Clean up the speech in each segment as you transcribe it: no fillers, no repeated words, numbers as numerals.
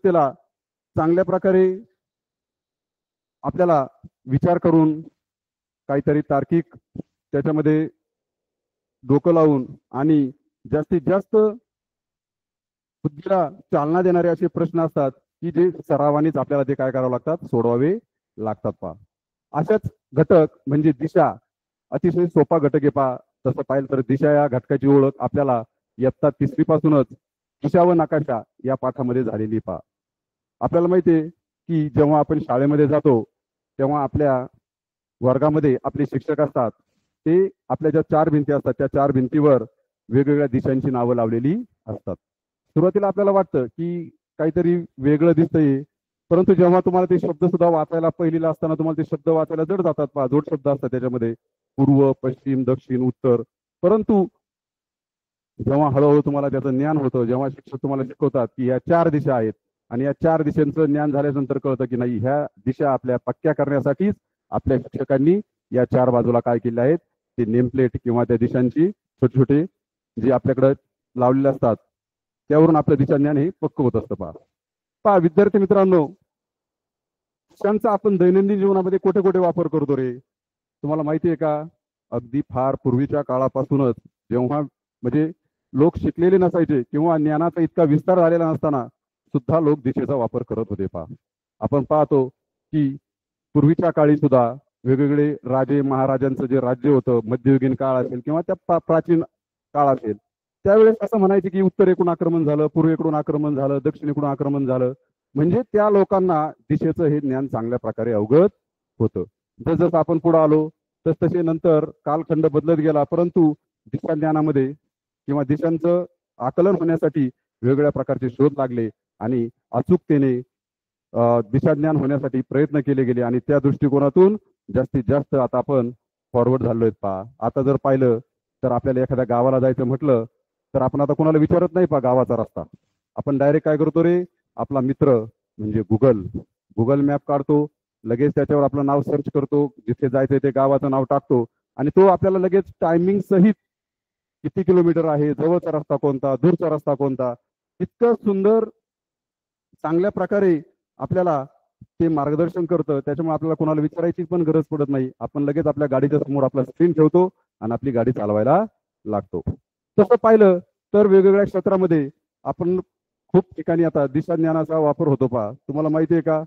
बुद्धिमत्तेला चांगल्या प्रकारे आपल्याला विचार करून काहीतरी तार्किक त्याच्यामध्ये डोकं लावून आणि जास्तीत जास्त बुद्धीला चालना देणारे असे प्रश्न असतात की जे सरावानेच आपल्याला ते काय करावं लागतात, सोडवावे लागतात पहा. अशाच घटक म्हणजे दिशा अतिशय सोपा घटक आहे पहा. तसं पाहिलं तर दिशा या घटकाची ओळख आपल्याला इयत्ता 3री पासूनच दिशा व नकाशा या पाठामध्ये झालेली पहा. आपल्याला माहिती आहे की जेव्हा आपण शाळेमध्ये जातो तेव्हा आपल्या वर्गामध्ये आपले शिक्षक असतात, ते आपल्या ज्या 4 भिंती असतात त्या 4 भिंतीवर वेगवेगळ्या दिशांची नावं लावलेली असतात. सुरुवातीला आपल्याला वाटतं की काहीतरी वेगळं दिसतंय, परंतु जेव्हा तुम्हाला ते शब्द सुद्धा वाचायला पहिलीला असताना तुम्हाला ते शब्द वाचायला जड जातात पहा. जोड शब्द असतात त्याच्यामध्ये, पूर्व, पश्चिम, दक्षिण, उत्तर. परंतु जेव्हा हळूहळू तुम्हाला त्याचं ज्ञान होतं, जेव्हा शिक्षक तुम्हाला शिकवतात की या 4 दिशा आहेत आणि या 4 दिशांचं ज्ञान झाल्यानंतर कळतं की नाही, ह्या दिशा आपल्या पक्क्या करण्यासाठीच आपल्या शिक्षकांनी या 4 बाजूला काय केले आहेत, ते नेमप्लेट किंवा त्या दिशांची छोटे छोटे जे आपल्याकडे लावलेले असतात त्यावरून आपलं दिशा ज्ञान हे पक्क होत असतं पहा. पहा विद्यार्थी मित्रांनो, दिशांचा आपण दैनंदिन जीवनामध्ये कुठे कुठे वापर करतो रे? तुम्हाला माहिती आहे का? अगदी फार पूर्वीच्या काळापासूनच, जेव्हा म्हणजे लोक शिकलेले नसायचे किंवा ज्ञानाचा इतका विस्तार झालेला नसताना सुद्धा लोक दिशेचा वापर करत होते पहा. आपण पाहतो की पूर्वीच्या काळी सुद्धा वेगवेगळे राजे महाराजांचं जे राज्य होतं, मध्ययुगीन काळ असेल किंवा त्या प्राचीन काळ असेल, त्यावेळेस असं म्हणायचे की उत्तरेकडून आक्रमण झालं, पूर्वेकडून आक्रमण झालं, दक्षिणेकडून आक्रमण झालं. म्हणजे त्या लोकांना दिशेचं हे ज्ञान चांगल्या प्रकारे अवगत होतं. जसं आपण पुढे आलो तसतसे नंतर कालखंड बदलत गेला, परंतु दिशा ज्ञानामध्ये किंवा दिशांचं आकलन होण्यासाठी वेगवेगळ्या प्रकारचे शोध लागले आणि अचूकतेने दिशाज्ञान होण्यासाठी प्रयत्न केले गेले आणि त्या दृष्टिकोनातून जास्तीत जास्त आता आपण फॉरवर्ड झालोय पहा. आता जर पाहिलं तर आपल्याला एखाद्या गावाला जायचं म्हटलं तर आपण आता कोणाला विचारत नाही पहा गावाचा रस्ता. आपण डायरेक्ट काय करतो रे, आपला मित्र म्हणजे गुगल मॅप काढतो, लगेच त्याच्यावर आपलं नाव सर्च करतो, जिथे जायचंय ते गावाचं नाव टाकतो आणि तो आपल्याला लगेच टायमिंग सहित किती किलोमीटर आहे, जवळचा रस्ता कोणता, दूरचा रस्ता कोणता, इतकं सुंदर चांगल्या प्रकारे आपल्याला ते मार्गदर्शन करतं. त्याच्यामुळे आपल्याला कोणाला विचारायची पण गरज पडत नाही. आपण लगेच आपल्या गाडीच्या समोर आपला स्क्रीन ठेवतो आणि आपली गाडी चालवायला लागतो. तसं पाहिलं तर वेगवेगळ्या क्षेत्रामध्ये आपण खूप ठिकाणी आता दिशा ज्ञानाचा वापर होतो पहा. तुम्हाला माहिती आहे का,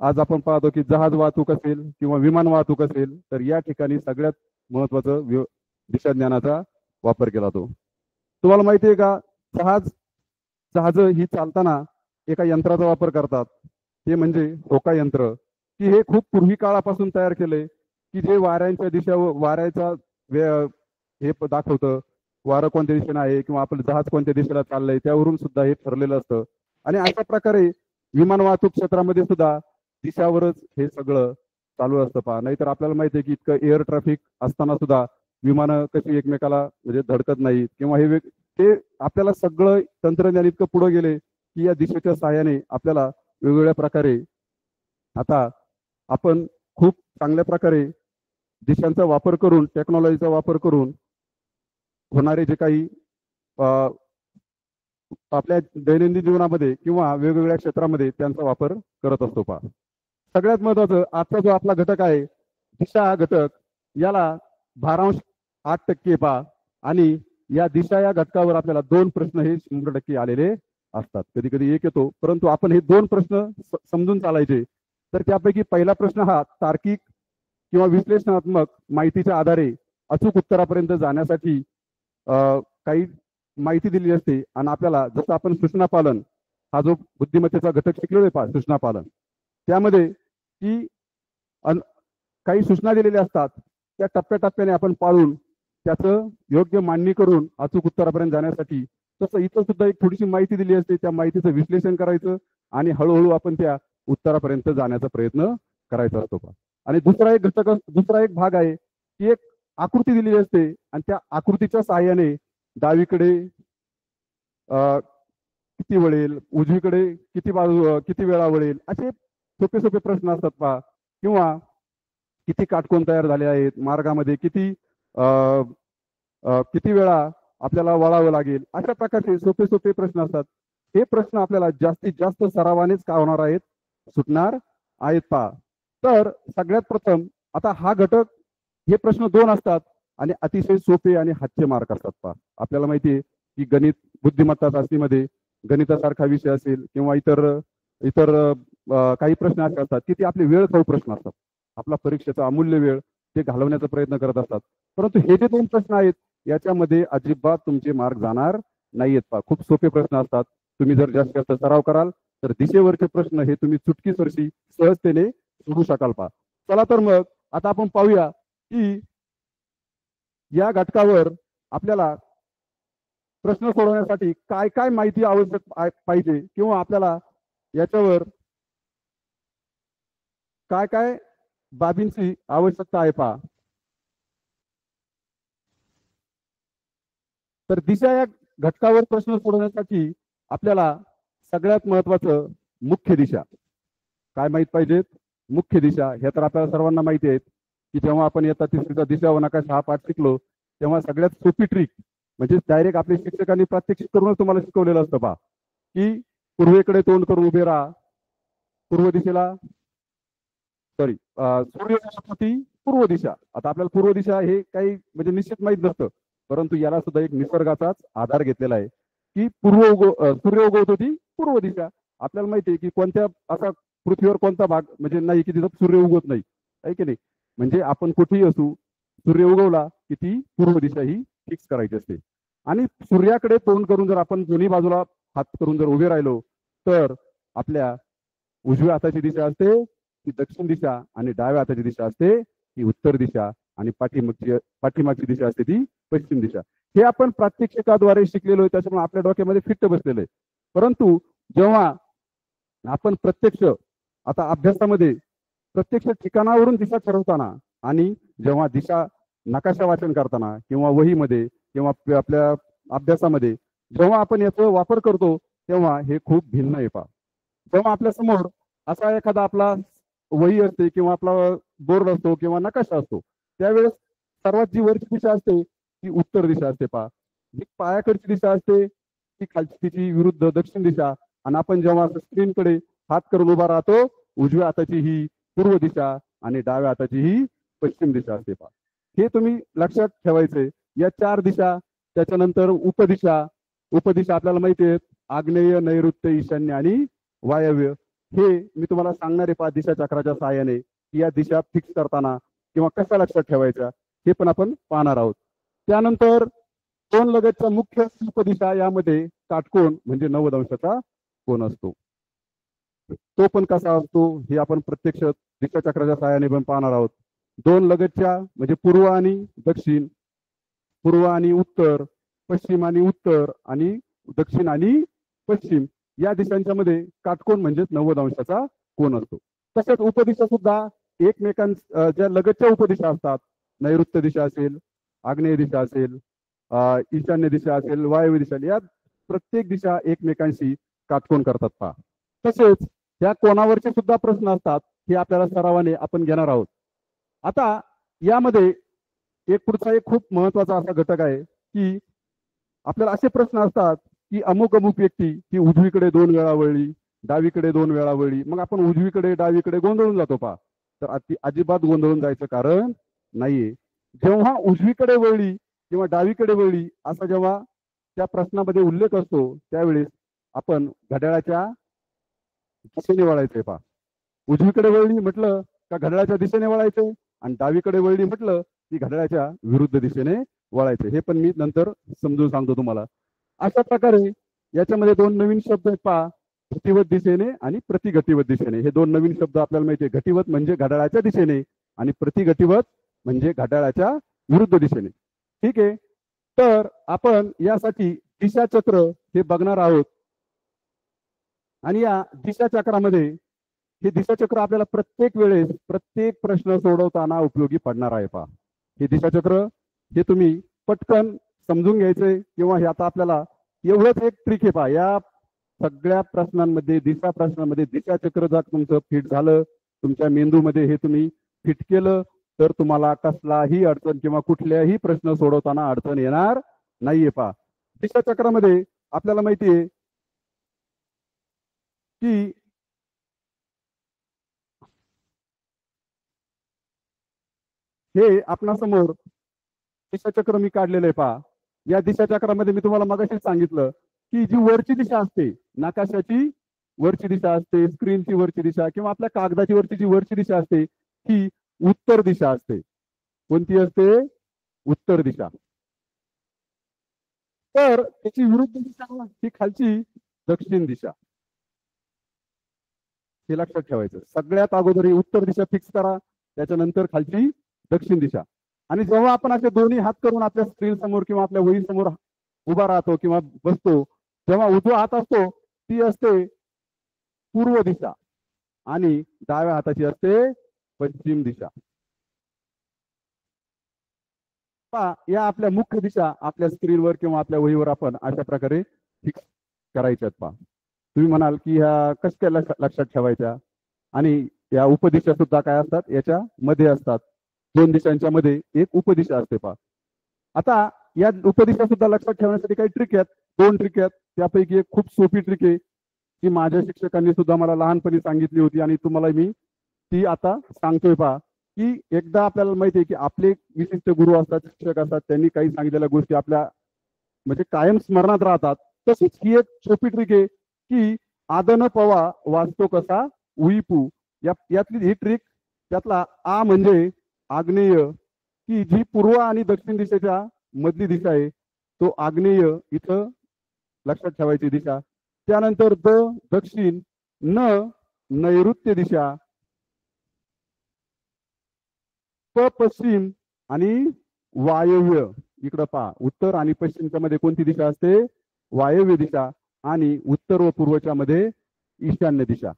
आज आपण पाहतो की जहाज वाहतूक असेल किंवा विमान वाहतूक असेल तर या ठिकाणी सगळ्यात महत्वाचं दिशा ज्ञानाचा वापर केला जातो. तुम्हाला माहिती आहे का, जहाज ही चालताना एका यंत्राचा वापर करतात, ते म्हणजे होका यंत्र, की हे खूप पूर्वी काळापासून तयार केलंय की जे वाऱ्यांच्या दिशा वाऱ्याचा हे दाखवतं, वारं कोणत्या दिशेने आहे किंवा आपलं जहाज कोणत्या दिशेला चाललंय त्यावरून सुद्धा हे ठरलेलं असतं. आणि अशा प्रकारे विमान वाहतूक क्षेत्रामध्ये सुद्धा दिशावरच हे सगळं चालू असतं पहा. नाहीतर आपल्याला माहिती आहे की इतकं एअर ट्रॅफिक असताना सुद्धा विमानं कशी एकमेकाला म्हणजे धडकत नाहीत किंवा ते आपल्याला सगळं तंत्रज्ञान इतकं पुढे गेले की या दिशेच्या सहाय्याने आपल्याला वेगवेगळ्या प्रकारे आता आपण खूप चांगल्या प्रकारे दिशांचा वापर करून, टेक्नॉलॉजीचा वापर करून होणारे जे काही आपल्या दैनंदिन जीवनामध्ये किंवा वेगवेगळ्या क्षेत्रामध्ये त्यांचा वापर करत असतो पहा. सगळ्यात महत्वाचं आजचा जो आपला घटक आहे दिशा हा घटक, याला 12.8% पहा आणि या दिशा या घटकावर आपल्याला 2 प्रश्न हे 100% आलेले असतात. कधी कधी एक येतो, परंतु आपण हे 2 प्रश्न समजून चालायचे. तर त्यापैकी पहिला प्रश्न हा तार्किक किंवा विश्लेषणात्मक माहितीच्या आधारे अचूक उत्तरापर्यंत जाण्यासाठी काही माहिती दिलेली असते आणि आपल्याला जसं आपण सूचनापालन हा जो बुद्धिमत्तेचा घटक शिकलेलो आहे पहा, सूचनापालन, त्यामध्ये की काही सूचना दिलेल्या असतात, त्या टप्प्याटप्प्याने आपण पाळून त्याचं योग्य मांडणी करून अचूक उत्तरापर्यंत जाण्यासाठी तसं इथं सुद्धा एक थोडीशी माहिती दिली असते, त्या माहितीचं विश्लेषण करायचं आणि हळूहळू आपण त्या उत्तरापर्यंत जाण्याचा प्रयत्न करायचा असतो पहा. आणि दुसरा एक भाग आहे की एक आकृती दिलेली असते आणि त्या आकृतीच्या सहाय्याने डावीकडे किती वळेल, उजवीकडे किती वेळा वळेल, असे सोपे सोपे प्रश्न असतात पहा. किंवा किती काटकोन तयार झाले आहेत, मार्गामध्ये किती वेळा आपल्याला वळावं लागेल, अशा प्रकारचे सोपे सोपे प्रश्न असतात. हे प्रश्न आपल्याला जास्तीत जास्त सरावानेच का होणार आहेत, सुटणार आहेत पहा. तर सगळ्यात प्रथम आता हा घटक, हे प्रश्न 2 असतात आणि अतिशय सोपे आणि हातचे मार्क असतात पहा. आपल्याला माहिती आहे की गणित बुद्धिमत्ता चाचणीमध्ये गणितासारखा विषय असेल किंवा इतर इतर काही प्रश्न असे असतात की ते आपले वेळ खाऊ प्रश्न असतात. आपला परीक्षेचा अमूल्य वेळ ते घालवण्याचा प्रयत्न करत असतात. परंतु हे जे 2 प्रश्न आहेत याच्यामध्ये अजिबात तुमचे मार्क जाणार नाहीयेत पहा. खूप सोपे प्रश्न असतात. तुम्ही जर जास्त जास्त सराव कराल तर दिशेवरचे प्रश्न हे तुम्ही चुटकीसरशी सहजतेने सोडू शकाल पहा. चला तर मग आता आपण पाहूया की या घटकावर आपल्याला प्रश्न सोडवण्यासाठी काय काय माहिती आवश्यक पाहिजे किंवा आपल्याला याच्यावर काय काय बाबींची आवश्यकता आहे पहा. तर दिशा या घटकावर प्रश्न सोडवण्यासाठी आपल्याला सगळ्यात महत्वाचं मुख्य दिशा काय माहित पाहिजेत. मुख्य दिशा हे तर आपल्याला सर्वांना माहिती आहेत की जेव्हा आपण इयत्ता 3रीचा दिशा व नकाशा हा पाठ शिकलो तेव्हा सगळ्यात सोपी ट्रिक म्हणजे डायरेक्ट आपल्या शिक्षकांनी प्रात्यक्षिक करूनच तुम्हाला शिकवलेलं असतं पहा की पूर्वेकडे तोंड करून उभे राहा, पूर्व दिशेला सूर्यप्रती पूर्व दिशा. आता आपल्याला पूर्व दिशा हे काही म्हणजे निश्चित माहित नसतं, परंतु याला सुद्धा एक निसर्गाचाच आधार घेतलेला आहे की सूर्य उगवतो ती पूर्व दिशा. आपल्याला माहिती आहे की कोणत्या असा पृथ्वीवर कोणता भाग म्हणजे नाही की तिथं सूर्य उगवत नाही, आहे की नाही. म्हणजे आपण कुठेही असू, सूर्य उगवला की ती पूर्व दिशा ही फिक्स करायची असते. आणि सूर्याकडे तोंड करून जर आपण दोन्ही बाजूला हात करून जर उभे राहिलो तर आपल्या उजव्या हाताची दिशा असते ती दक्षिण दिशा आणि डाव्या हाताची दिशा असते ती उत्तर दिशा आणि पाठीमागची दिशा असते ती पश्चिम दिशा. हे आपण प्रात्यक्षिकाद्वारे शिकलेलो आहे, त्याच्यामुळे आपल्या डोक्यामध्ये फिट्ट बसलेलं आहे. परंतु जेव्हा आपण प्रत्यक्ष आता अभ्यासामध्ये प्रत्यक्ष ठिकाणावरून दिशा ठरवताना आणि जेव्हा दिशा नकाशा वाचन करताना किंवा वहीमध्ये किंवा आपल्या अभ्यासामध्ये जेव्हा आपण याचा वापर करतो तेव्हा हे खूप भिन्न आहे पहा. जेव्हा आपल्या समोर असा एखादा आपला वही असते किंवा आपला बोर्ड असतो किंवा नकाशा असतो त्यावेळेस सर्वात जी वरची दिशा असते ती उत्तर दिशा असते पहा. जी पायाकडची दिशा असते ती खालची तिची विरुद्ध दक्षिण दिशा. आणि आपण जेव्हा स्क्रीनकडे हात करून उभा राहतो उजव्या हाताची ही पूर्व दिशा आणि डाव्या हाताची ही पश्चिम दिशा असते पहा. हे तुम्ही लक्षात ठेवायचे. या 4 दिशा, त्याच्यानंतर उपदिशा. उपदिशा आपल्याला माहिती आहेत आग्नेय, नैऋत्य, ईशान्य आणि वायव्य. हे मी तुम्हाला सांगणार आहे पहा दिशा चक्राच्या सहाय्याने की या दिशा फिक्स करताना किंवा कशा लक्षात ठेवायच्या हे पण आपण पाहणार आहोत. त्यानंतर 2 लगतच्या मुख्य उपदिशा यामध्ये काटकोन म्हणजे 90 अंशाचा कोन असतो. तो पण कसा असतो हे आपण प्रत्यक्ष दिशा चक्राच्या सहाय्याने पण पाहणार आहोत. 2 लगतच्या म्हणजे पूर्व आणि दक्षिण, पूर्व आणि उत्तर, पश्चिम आणि उत्तर आणि दक्षिण आणि पश्चिम या दिशांच्या मध्ये काटकोन म्हणजे 90 अंशाचा कोन असतो. तसेच उपदिशा सुद्धा एकमेकांच्या ज्या लगतच्या उपदिशा असतात, नैऋत्य दिशा असेल, आग्नेय दिशा असेल, ईशान्य दिशा असेल, वायव्य दिशा, या प्रत्येक दिशा एकमेकांशी काटकोन करतात पहा. तसेच या कोणावरचे सुद्धा प्रश्न असतात हे आपल्याला सरावाने आपण घेणार आहोत. आता यामध्ये एक पुढचा एक खूप महत्वाचा असा घटक आहे की आपल्याला असे प्रश्न असतात की अमुक अमुक व्यक्ती ही उजवीकडे 2 वेळा वळली, डावीकडे 2 वेळा वळली, मग आपण उजवीकडे डावीकडे गोंधळून जातो पहा. तर अजिबात गोंधळून जायचं कारण नाहीये. जेव्हा उजवीकडे वळली किंवा डावीकडे वळली असा जेव्हा त्या प्रश्नामध्ये उल्लेख असतो त्यावेळेस आपण घड्याळाच्या दिशेने वळायचंय पहा. उजवीकडे वळली म्हटलं का घड्याळाच्या दिशेने वळायचं आणि डावीकडे वळली म्हटलं की घड्याळाच्या विरुद्ध दिशेने वळायचं. हे पण मी नंतर समजून सांगतो तुम्हाला. अशा प्रकारे याच्यामध्ये 2 नवीन शब्द आहेत पहा, घटिवत दिशेने आणि प्रतिघटिवत दिशेने. हे 2 नवीन शब्द आपल्याला माहिती आहे. घटिवत म्हणजे घड्याळाच्या दिशेने आणि प्रतिघटिवत म्हणजे घड्याळाच्या विरुद्ध दिशेने. ठीक आहे. तर आपण यासाठी दिशा चक्र हे बघणार आहोत आणि या दिशा चक्रामध्ये हे दिशा चक्र आपल्याला प्रत्येक वेळेस प्रत्येक प्रश्न सोडवताना उपयोगी पडणार आहे पहा. हे दिशा चक्र हे तुम्ही पटकन समजून घ्यायचे किंवा हे आता आपल्याला एवढंच एक ट्रिक आहे पहा. या सगळ्या प्रश्नांमध्ये दिशा प्रश्नांमध्ये दिशा चक्र जर तुमचं फिट झालं तुमच्या मेंदूमध्ये हे तुम्ही फिट केलं तर तुम्हाला कसलाही अडचण किंवा कुठल्याही प्रश्न सोडवताना अडचण येणार नाहीये पहा. दिशा चक्रामध्ये आपल्याला माहिती आहे की हे आपणासमोर दिशाचक्र मी काढलेलं आहे पहा. या दिशाचक्रामध्ये मी तुम्हाला मगाशीच सांगितलं की जी वरची दिशा असते, नकाशाची वरची दिशा असते, स्क्रीनची वरची दिशा किंवा आपल्या कागदाची वरची जी वरची दिशा असते ही उत्तर दिशा असते. कोणती असते? उत्तर दिशा. तर त्याची विरुद्ध दिशा ही खालची दक्षिण दिशा. हे लक्षात ठेवायचं. सगळ्यात अगोदर ही उत्तर दिशा फिक्स करा, त्याच्यानंतर खालची दक्षिण दिशा. आणि जेव्हा आपण असे दोन्ही हात करून आपल्या स्क्रीन समोर किंवा आपल्या वही समोर उभा राहतो किंवा बसतो, जेव्हा उजवा हात असतो ती असते पूर्व दिशा आणि डाव्या हाताची असते पश्चिम दिशा. या आपल्या मुख्य दिशा आपल्या स्क्रीनवर किंवा आपल्या वहीवर आपण अशा प्रकारे फिक्स करायच्यात. पहा, तुम्ही म्हणाल की ह्या कशा काय लक्षात ठेवायच्या, आणि या उपदिशा सुद्धा काय असतात, याच्या मध्ये असतात. दोन दिशांच्या मध्ये एक उपदिशा असते. पहा, आता या उपदिशा सुद्धा लक्षात ठेवण्यासाठी काही ट्रिक आहेत, दोन ट्रिक आहेत. त्यापैकी एक खूप सोपी ट्रिक आहे की माझ्या शिक्षकांनी सुद्धा मला लहानपणी सांगितली होती आणि तुम्हाला मी ती आता सांगतोय. पहा, की एकदा आपल्याला माहिती आहे की आपले विशिष्ट गुरु असतात, शिक्षक असतात, त्यांनी काही सांगितलेल्या गोष्टी आपल्या म्हणजे कायम स्मरणात राहतात. तशीच ही एक सोपी ट्रिक आहे की आदन पवा वाचतो कसा उईपू. यातली ही ट्रिक, त्यातला आ म्हणजे आग्नेय, की जी पूर्व आणि दक्षिण दिशेच्या मधली दिशा आहे, तो आग्नेय इथं लक्षात ठेवायची दिशा. त्यानंतर द दक्षिण, न नैऋत्य दिशा, प पश्चिम आणि वायव्य. इकडं पहा, उत्तर आणि पश्चिमच्या मध्ये कोणती दिशा असते? वायव्य दिशा. आणि उत्तर व पूर्वच्या मध्ये ईशान्य दिशा.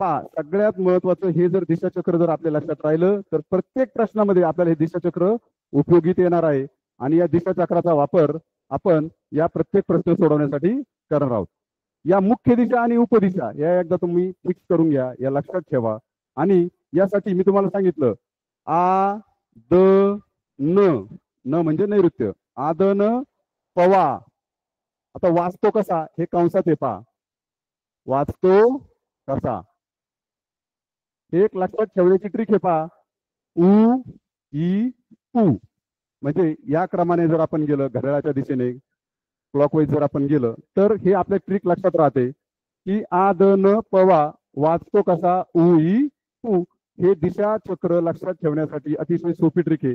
पहा, सगळ्यात महत्वाचं हे जर दिशाचक्र जर आपल्या लक्षात राहिलं तर प्रत्येक प्रश्नामध्ये आपल्याला हे दिशाचक्र उपयोगीत येणार आहे. आणि या दिशाचक्राचा वापर आपण या प्रत्येक प्रश्न सोडवण्यासाठी करणार आहोत. या मुख्य दिशा आणि उपदिशा या एकदा तुम्ही फिक्स करून घ्या, या लक्षात ठेवा. आणि यासाठी मी तुम्हाला सांगितलं आ द न, न म्हणजे नैऋत्य, आदन पवा. आता वाचतो कसा हे कंसात आहे. पहा, वाचतो कसा, हे एक लक्षात ठेवण्याची ट्रिक आहे. पहा, उ ई उ म्हणजे या क्रमाने जर आपण गेलं घड्याळाच्या दिशेने क्लॉकवाईज जर आपण गेलं तर हे आपल्या ट्रिक लक्षात राहते की आ द न पवा वाचतो कसा उ ई उ. हे दिशा चक्र लक्षात ठेवण्यासाठी अतिशय सोपी ट्रिक आहे.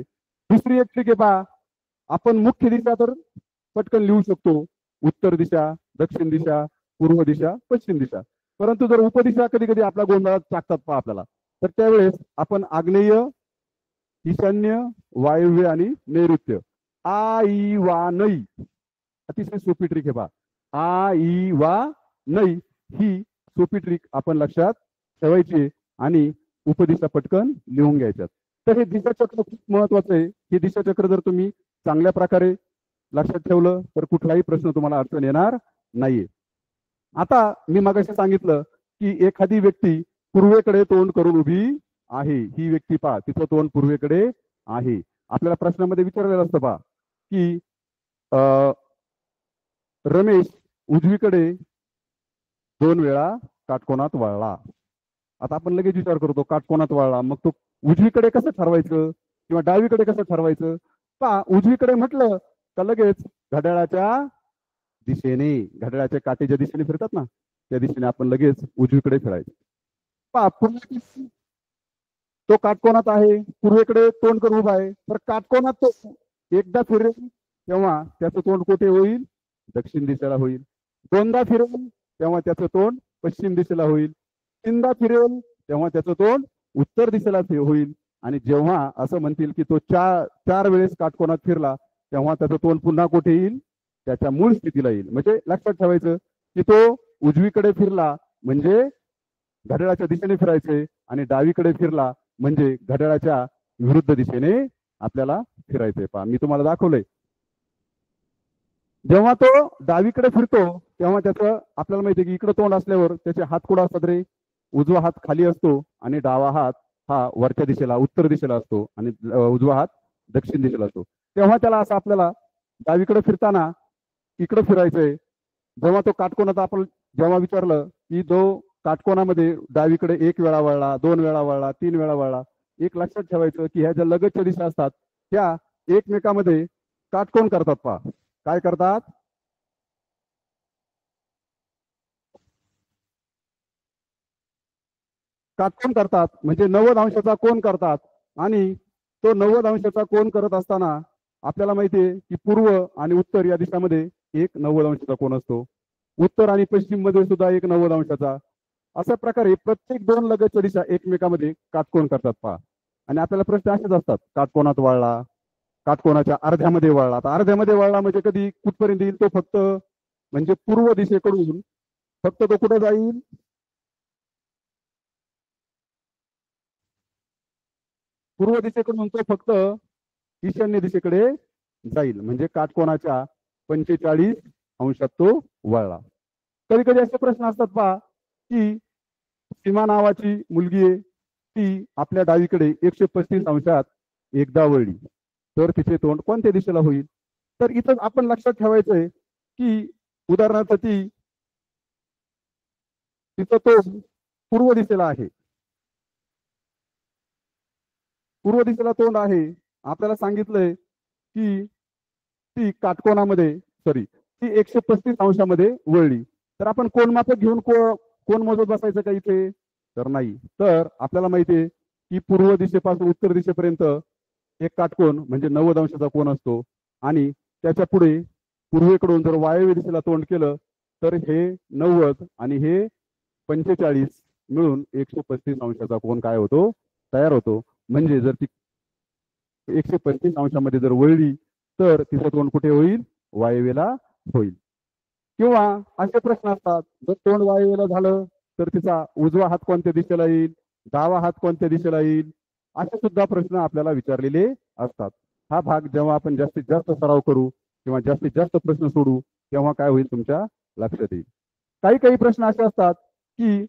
दुसरी एक ट्रिक आहे. पहा, आपण मुख्य दिशा तर पटकन लिहू शकतो, उत्तर दिशा, दक्षिण दिशा, पूर्व दिशा, पश्चिम दिशा. परंतु जर उपदिशा कधी कधी आपल्या गोंधळात टाकतात पहा आपल्याला, तर त्यावेळेस आपण आग्नेय, ईशान्य, वायव्य आणि नैऋत्य, आ ई वा नै, अतिशय सोपी ट्रिक आहे. पहा, आ ई वा नै ही सोपी ट्रिक आपण लक्षात ठेवायची आणि उपदिशा पटकन लिहून घ्यायच्यात. तर हे दिशाचक्र खूप महत्वाचं आहे. हे दिशाचक्र जर तुम्ही चांगल्या प्रकारे लक्षात ठेवलं तर कुठलाही प्रश्न तुम्हाला अडचण येणार नाहीये. आता मी मगाशी सांगितलं की एखादी व्यक्ती पूर्वेकडे तोंड करून उभी आहे. ही व्यक्ती पहा, तिचं तोंड पूर्वेकडे आहे. आपल्याला प्रश्नामध्ये विचारलेलं असतं पहा की रमेश उजवीकडे 2 वेळा काटकोनात वळला. आता आपण लगेच विचार करतो काटकोनात वळला, मग तो उजवीकडे कसं ठरवायचं किंवा डावीकडे कसं ठरवायचं? पहा, उजवीकडे म्हटलं तर लगेच घड्याळाच्या दिशेने, घड्याळाच्या काटेच्या दिशेने फिरतात ना, त्या दिशेने आपण लगेच उजवीकडे फिरायचं. पहा, तो काटकोनात आहे, पूर्वेकडे तोंड करून उभा आहे, तर काटकोनात तो एकदा फिरेल तेव्हा त्याचं तोंड कुठे होईल? दक्षिण दिशेला होईल. दोनदा फिरेल तेव्हा त्याचं तोंड पश्चिम दिशेला होईल. तीनदा फिरेल तेव्हा त्याचं तोंड उत्तर दिशेला होईल. आणि जेव्हा असं म्हणतील की तो चार वेळेस काटकोनात फिरला तेव्हा त्याचं तोंड पुन्हा कुठे येईल? त्याच्या मूळ स्थितीला येईल. म्हणजे लक्षात ठेवायचं की तो उजवीकडे फिरला म्हणजे घड्याळाच्या दिशेने फिरायचे आणि डावीकडे फिरला म्हणजे घड्याळाच्या विरुद्ध दिशेने आपल्याला फिरायचंय. पहा, मी तुम्हाला दाखवलंय. जेव्हा तो डावीकडे फिरतो तेव्हा त्याचं आपल्याला माहिती आहे की इकडे तोंड असल्यावर त्याचे हात कुठं असतात रे? उजवा हात खाली असतो आणि डावा हात हा वरच्या दिशेला उत्तर दिशेला असतो आणि उजवा हात दक्षिण दिशेला असतो. तेव्हा त्याला असं आपल्याला डावीकडे फिरताना इकडे फिरायचंय जेव्हा तो काटकोनाचा आपण जेव्हा विचारलं की जो काटकोनामध्ये डावीकडे 1 वेळा वळला, 2 वेळा वळला, 3 वेळा वळला, एक लक्षात ठेवायचं की ह्या ज्या लगतच्या दिशा असतात त्या एकमेकामध्ये काटकोन करतात पहा. काय करतात? काटकोन करतात, म्हणजे 90 अंशाचा कोन करतात. आणि तो 90 अंशाचा कोन करत असताना आपल्याला माहितीये की पूर्व आणि उत्तर या दिशामध्ये एक 90 अंशाचा कोन असतो. उत्तर आणि पश्चिम मध्ये सुद्धा एक 90 अंशाचा. अशा प्रकारे प्रत्येक दोन लगतच्या दिशा एकमेकामध्ये काटकोन करतात पहा. आणि आपल्याला प्रश्न असेच असतात, काटकोनात वळला, काटकोनाच्या अर्ध्यामध्ये वळला. आता अर्ध्यामध्ये वळला म्हणजे कधी कुठपर्यंत येईल? तो फक्त म्हणजे पूर्व दिशेकडून फक्त तो कुठे जाईल? पूर्व दिशेकडून तो फक्त ईशान्य दिशेकडे जाईल. म्हणजे काटकोनाच्या 45 अंशात तो वळला. कधी कधी असे प्रश्न असतात पहा की सीमा नावाची मुलगी आहे, ती आपल्या डावीकडे 135 अंशात एकदा वळली, तर तिचे तोंड कोणत्या दिशेला होईल? तर इथं आपण लक्षात ठेवायचंय की उदाहरणार्थ तिचं तोंड पूर्व दिशेला आहे. पूर्व दिशेला तोंड आहे. आपल्याला सांगितलंय की ती काटकोनामध्ये ती 135 अंशामध्ये वळली. तर आपण कोनमापक घेऊन कोण मोजत बसायचं का इथे? तर नाही. तर आपल्याला माहितीये की पूर्व दिशेपासून उत्तर दिशेपर्यंत एक काटकोन म्हणजे 90 अंशाचा कोन असतो. आणि त्याच्या पुढे पूर्वेकडून जर वायव्य दिशेला तोंड केलं तर हे 90 आणि हे 45 मिळून 135 अंशाचा कोन काय होतो? तयार होतो. म्हणजे जर ती 135 अंशामध्ये जर वळली तर तिचं तोंड कुठे होईल? वायव्येला होईल. किंवा असे प्रश्न असतात, जर तोंड वायव्येला झालं तर तिचा उजवा हात कोणत्या दिशेला येईल? डावा हात कोणत्या दिशेला येईल? असे सुद्धा प्रश्न आपल्याला विचारलेले असतात. हा भाग जेव्हा आपण जास्तीत जास्त सराव करू किंवा जास्तीत जास्त प्रश्न सोडू तेव्हा काय होईल तुमच्या लक्षात येईल. काही काही प्रश्न असे असतात की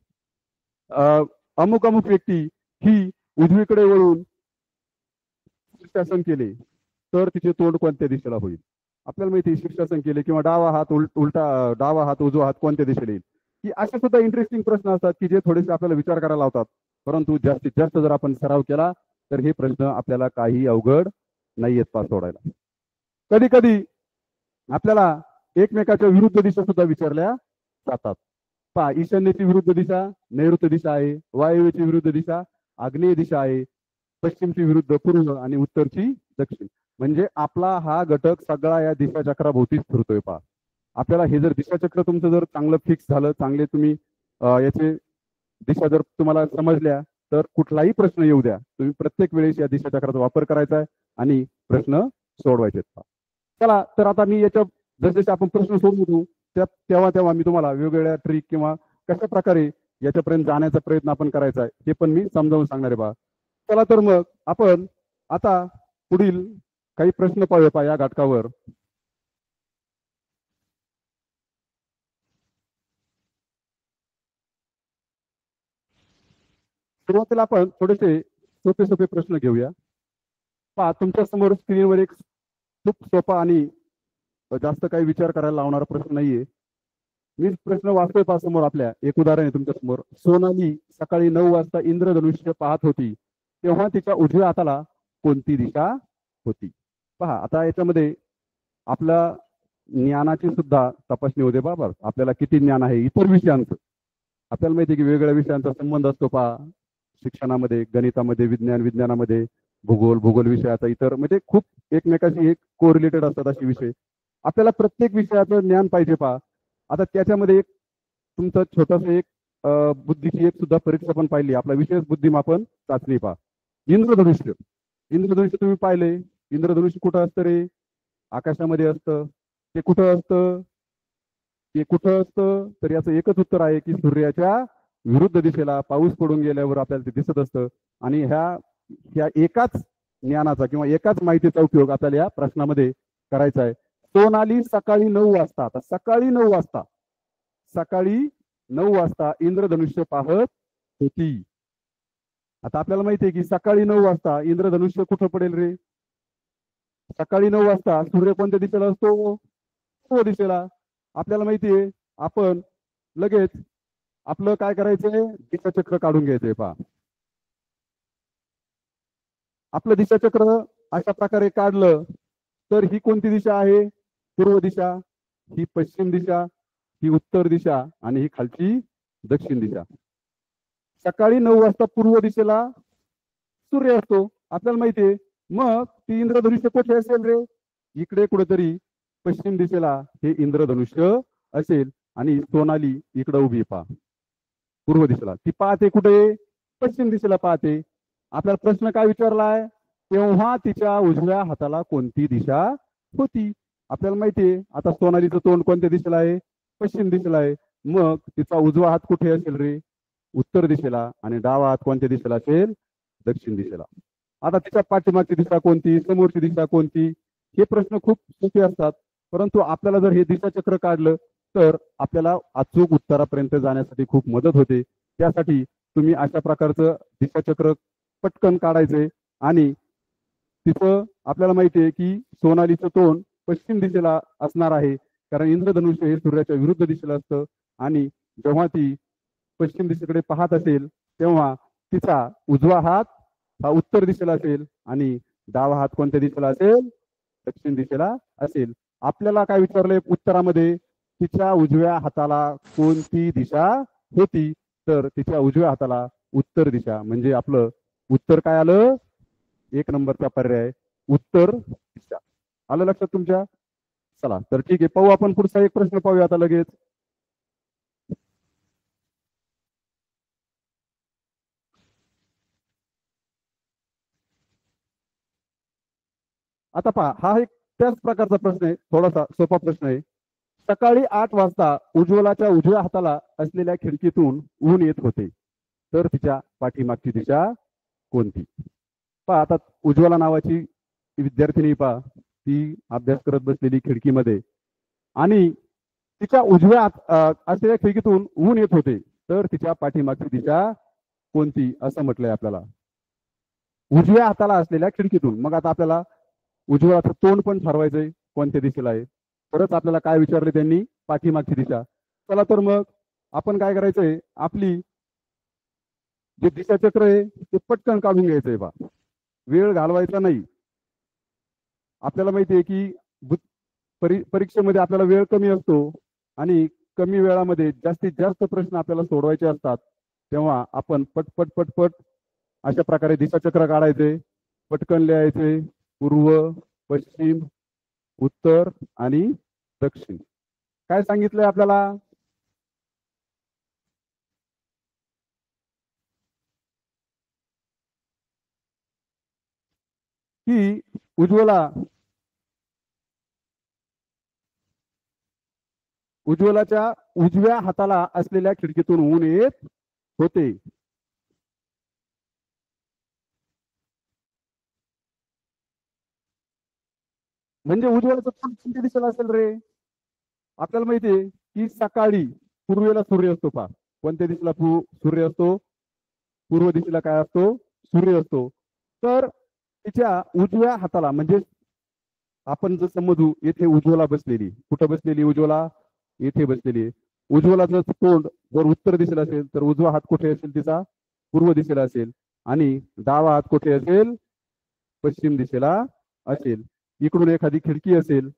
अमुक अमुक व्यक्ती ही उजवीकडे वळून शीर्षासन केले तर तिचे तोंड कोणत्या दिशेला होईल? आपल्याला माहिती शीर्षासन केले किंवा डावा हात उलटा डावा हात उजवा हात कोणत्या दिशेला येईल? की असे सुद्धा इंटरेस्टिंग प्रश्न असतात की जे थोडेसे आपल्याला विचार करायला लावतात. परंतु जास्तीत जास्त जर आपण सराव केला तर हे प्रश्न आपल्याला काही अवघड नाही येत पा सोडायला. कधी कधी आपल्याला एकमेकाच्या विरुद्ध दिशा सुद्धा विचारल्या जातात. पहा, ईशान्येची विरुद्ध दिशा नैऋत्य दिशा आहे, वायव्येची विरुद्ध दिशा आग्नेय दिशा आहे, पश्चिमची विरुद्ध पूर्व आणि उत्तरची दक्षिण. म्हणजे आपला हा घटक सगळा या दिशाचक्राभोवतीच फिरतोय पहा. आपल्याला हे जर दिशाचक्र तुमचं जर चांगलं फिक्स झालं, चांगले तुम्ही याचे दिशा जर तुम्हाला समजल्या तर कुठलाही प्रश्न येऊ द्या, तुम्ही प्रत्येक वेळेस या दिशाचक्राचा वापर करायचा आहे आणि प्रश्न सोडवायचे. चला तर आता मी याच्या जसे आपण प्रश्न सोडवू तेव्हा तेव्हा मी तुम्हाला वेगवेगळ्या ट्रिक किंवा कशा प्रकारे याच्यापर्यंत जाण्याचा प्रयत्न आपण करायचा आहे हे पण मी समजावून सांगणार आहे बा. चला तर मग आपण आता पुढील काही प्रश्न पाहूया पा या घटकावर. सुरुवातीला आपण थोडेसे सोपे सोपे प्रश्न घेऊया. पहा, तुमच्या समोर स्क्रीनवर एक खूप सोपा आणि जास्त काही विचार करायला लावणारा प्रश्न नाहीये. मी प्रश्न वाचतोय पहा समोर. आपल्या एक उदाहरण आहे तुमच्या समोर. सोनाली सकाळी 9 वाजता इंद्रधनुष्य पाहत होती तेव्हा तिच्या उजव्या हाताला कोणती दिशा होती? पहा, आता याच्यामध्ये आपल्या ज्ञानाची सुद्धा तपासणी होते बाबा. आपल्याला किती ज्ञान आहे इतर विषयांचं. आपल्याला माहिती आहे की वेगवेगळ्या विषयांचा संबंध असतो पहा. शिक्षणामध्ये, गणितामध्ये, विज्ञानामध्ये, भूगोल विषयाचा इतर म्हणजे खूप एकमेकाशी एक कोरिलेटेड असतात असे विषय. आपल्याला प्रत्येक विषयाचं ज्ञान पाहिजे पहा. आता त्याच्यामध्ये एक तुमचं छोटस एक बुद्धीची एक सुद्धा परीक्षा पण पाहिली. आपला विशेष बुद्धिमापन चाचणी पहा. इंद्रधनुष्य तुम्ही पाहिले. इंद्रधनुष्य कुठं असतं रे? आकाशामध्ये असतं. ते कुठं असतं? तर याचं एकच उत्तर आहे की सूर्याच्या विरुद्ध दिशेला पाऊस पडून गेल्यावर आपल्याला ते दिसत असतं. आणि ह्या एकाच ज्ञानाचा किंवा एकाच माहितीचा उपयोग आपल्याला या प्रश्नामध्ये करायचा आहे. सोनाली सकाळी 9 वाजता, आता सकाळी 9 वाजता इंद्रधनुष्य पाहत होती. आता आपल्याला माहिती आहे की सकाळी 9 वाजता इंद्रधनुष्य कुठं पडेल रे? सकाळी 9 वाजता सूर्य कोणत्या दिशेला असतो? पूर्व दिशेला. आपल्याला माहितीये आपण लगेच आपलं काय करायचंय, दिशाचक्र काढून घ्यायचंय पहा. आपलं दिशाचक्र अशा प्रकारे काढलं तर ही कोणती दिशा आहे, पूर्व दिशा, ही पश्चिम दिशा, ही उत्तर दिशा आणि ही खालची दक्षिण दिशा. सकाळी 9 वाजता पूर्व दिशेला सूर्य असतो आपल्याला माहितीये. मग ती इंद्रधनुष्य कुठे असेल रे, इकडे कुठेतरी पश्चिम दिशेला हे इंद्रधनुष्य असेल आणि सोनाली इकडे उभी पहा पूर्व दिशेला. ती पाहते कुठे, पश्चिम दिशेला पाहते. आपल्याला प्रश्न काय विचारलाय, तेव्हा तिच्या उजव्या हाताला कोणती दिशा होती. आपल्याला माहितीये आता सोनालीचं तोंड कोणत्या दिशेला आहे, पश्चिम दिशेला आहे. मग तिचा उजवा हात कुठे असेल रे, उत्तर दिशेला, आणि डावा हात कोणत्या दिशेला असेल, दक्षिण दिशेला. आता तिच्या पाठीमागची दिशा कोणती, समोरची दिशा कोणती, हे प्रश्न खूप सोपे असतात. परंतु आपल्याला जर हे दिशाचक्र काढलं तर आपल्याला अचूक उत्तरापर्यंत जाण्यासाठी खूप मदत होते. त्यासाठी तुम्ही अशा प्रकारचं दिशाचक्र पटकन काढायचे. आणि तिथं आपल्याला माहितीये की सोनालीचं तोंड पश्चिम दिशेला असणार आहे, कारण इंद्रधनुष्य हे सूर्याच्या विरुद्ध दिशेला असतं. आणि जेव्हा ती पश्चिम दिशेकडे पाहत असेल तेव्हा तिचा उजवा हात हा उत्तर दिशेला असेल आणि डावा हात कोणत्या दिशेला असेल, दक्षिण दिशेला असेल. आपल्याला काय विचारलंय उत्तरामध्ये, तिच्या उजव्या हाताला कोणती दिशा होती, तर तिच्या उजव्या हाताला उत्तर दिशा. म्हणजे आपलं उत्तर काय आलं, 1 नंबरचा पर्याय उत्तर दिशा. आलं लक्षात तुमच्या. चला तर ठीक आहे, पाहू आपण पुढचा एक प्रश्न पाहूया आता लगेच. आता पहा, हा एक त्याच प्रकारचा प्रश्न आहे, थोडासा सोपा प्रश्न आहे. सकाळी 8 वाजता उज्ज्वलाच्या उजव्या हाताला असलेल्या खिडकीतून ऊन येत होते, तर तिच्या पाठीमागची दिशा कोणती. पहा आता उज्ज्वला नावाची विद्यार्थिनी पहा, ती अभ्यास करत बसलेली खिडकीमध्ये, आणि तिच्या उजव्या असलेल्या खिडकीतून ऊन येत होते, तर तिच्या पाठीमागची दिशा कोणती असं म्हटलंय आपल्याला. उजव्या हाताला असलेल्या खिडकीतून, मग आता आपल्याला उजव्याचं तोंड पण ठरवायचंय कोणत्या दिशेला आहे. परत आपल्याला काय विचारले त्यांनी, पाठीमागची दिशा. चला तर मग आपण काय करायचंय, आपली जे दिशाचक्र आहे ते पटकन काढून घ्यायचंय बा, वेळ घालवायचा नाही. आपल्याला माहितीये की परीक्षेमध्ये आपल्याला वेळ कमी असतो आणि कमी वेळामध्ये जास्तीत जास्त प्रश्न आपल्याला सोडवायचे असतात. तेव्हा आपण पटपट पटपट अशा प्रकारे दिशाचक्र काढायचे, पटकन लिहायचे, पूर्व, पश्चिम, उत्तर आणि दक्षिण. काय सांगितलंय आपल्याला, की उज्ज्वलाच्या उजव्या हाताला असलेल्या खिडकीतून ऊन येत होते. म्हणजे उज्ज्वलाचं तोंड कोणत्या दिशेला असेल रे. आपल्याला माहितीये की सकाळी पूर्वेला सूर्य असतो पहा, कोणत्या दिशेला सूर्य असतो, पूर्व दिशेला काय असतो, सूर्य असतो. तर तिच्या उजव्या हाताला, म्हणजे आपण जर समजू येथे उज्ज्वला बसलेली, कुठं बसलेली उज्ज्वला, येथे बसलेली. उज्ज्वलाचं तोंड जर उत्तर दिशेला असेल तर उजवा हात कुठे असेल तिचा, पूर्व दिशेला असेल, आणि डावा हात कुठे असेल, पश्चिम दिशेला असेल. इकडून एखादी खिडकी असेल,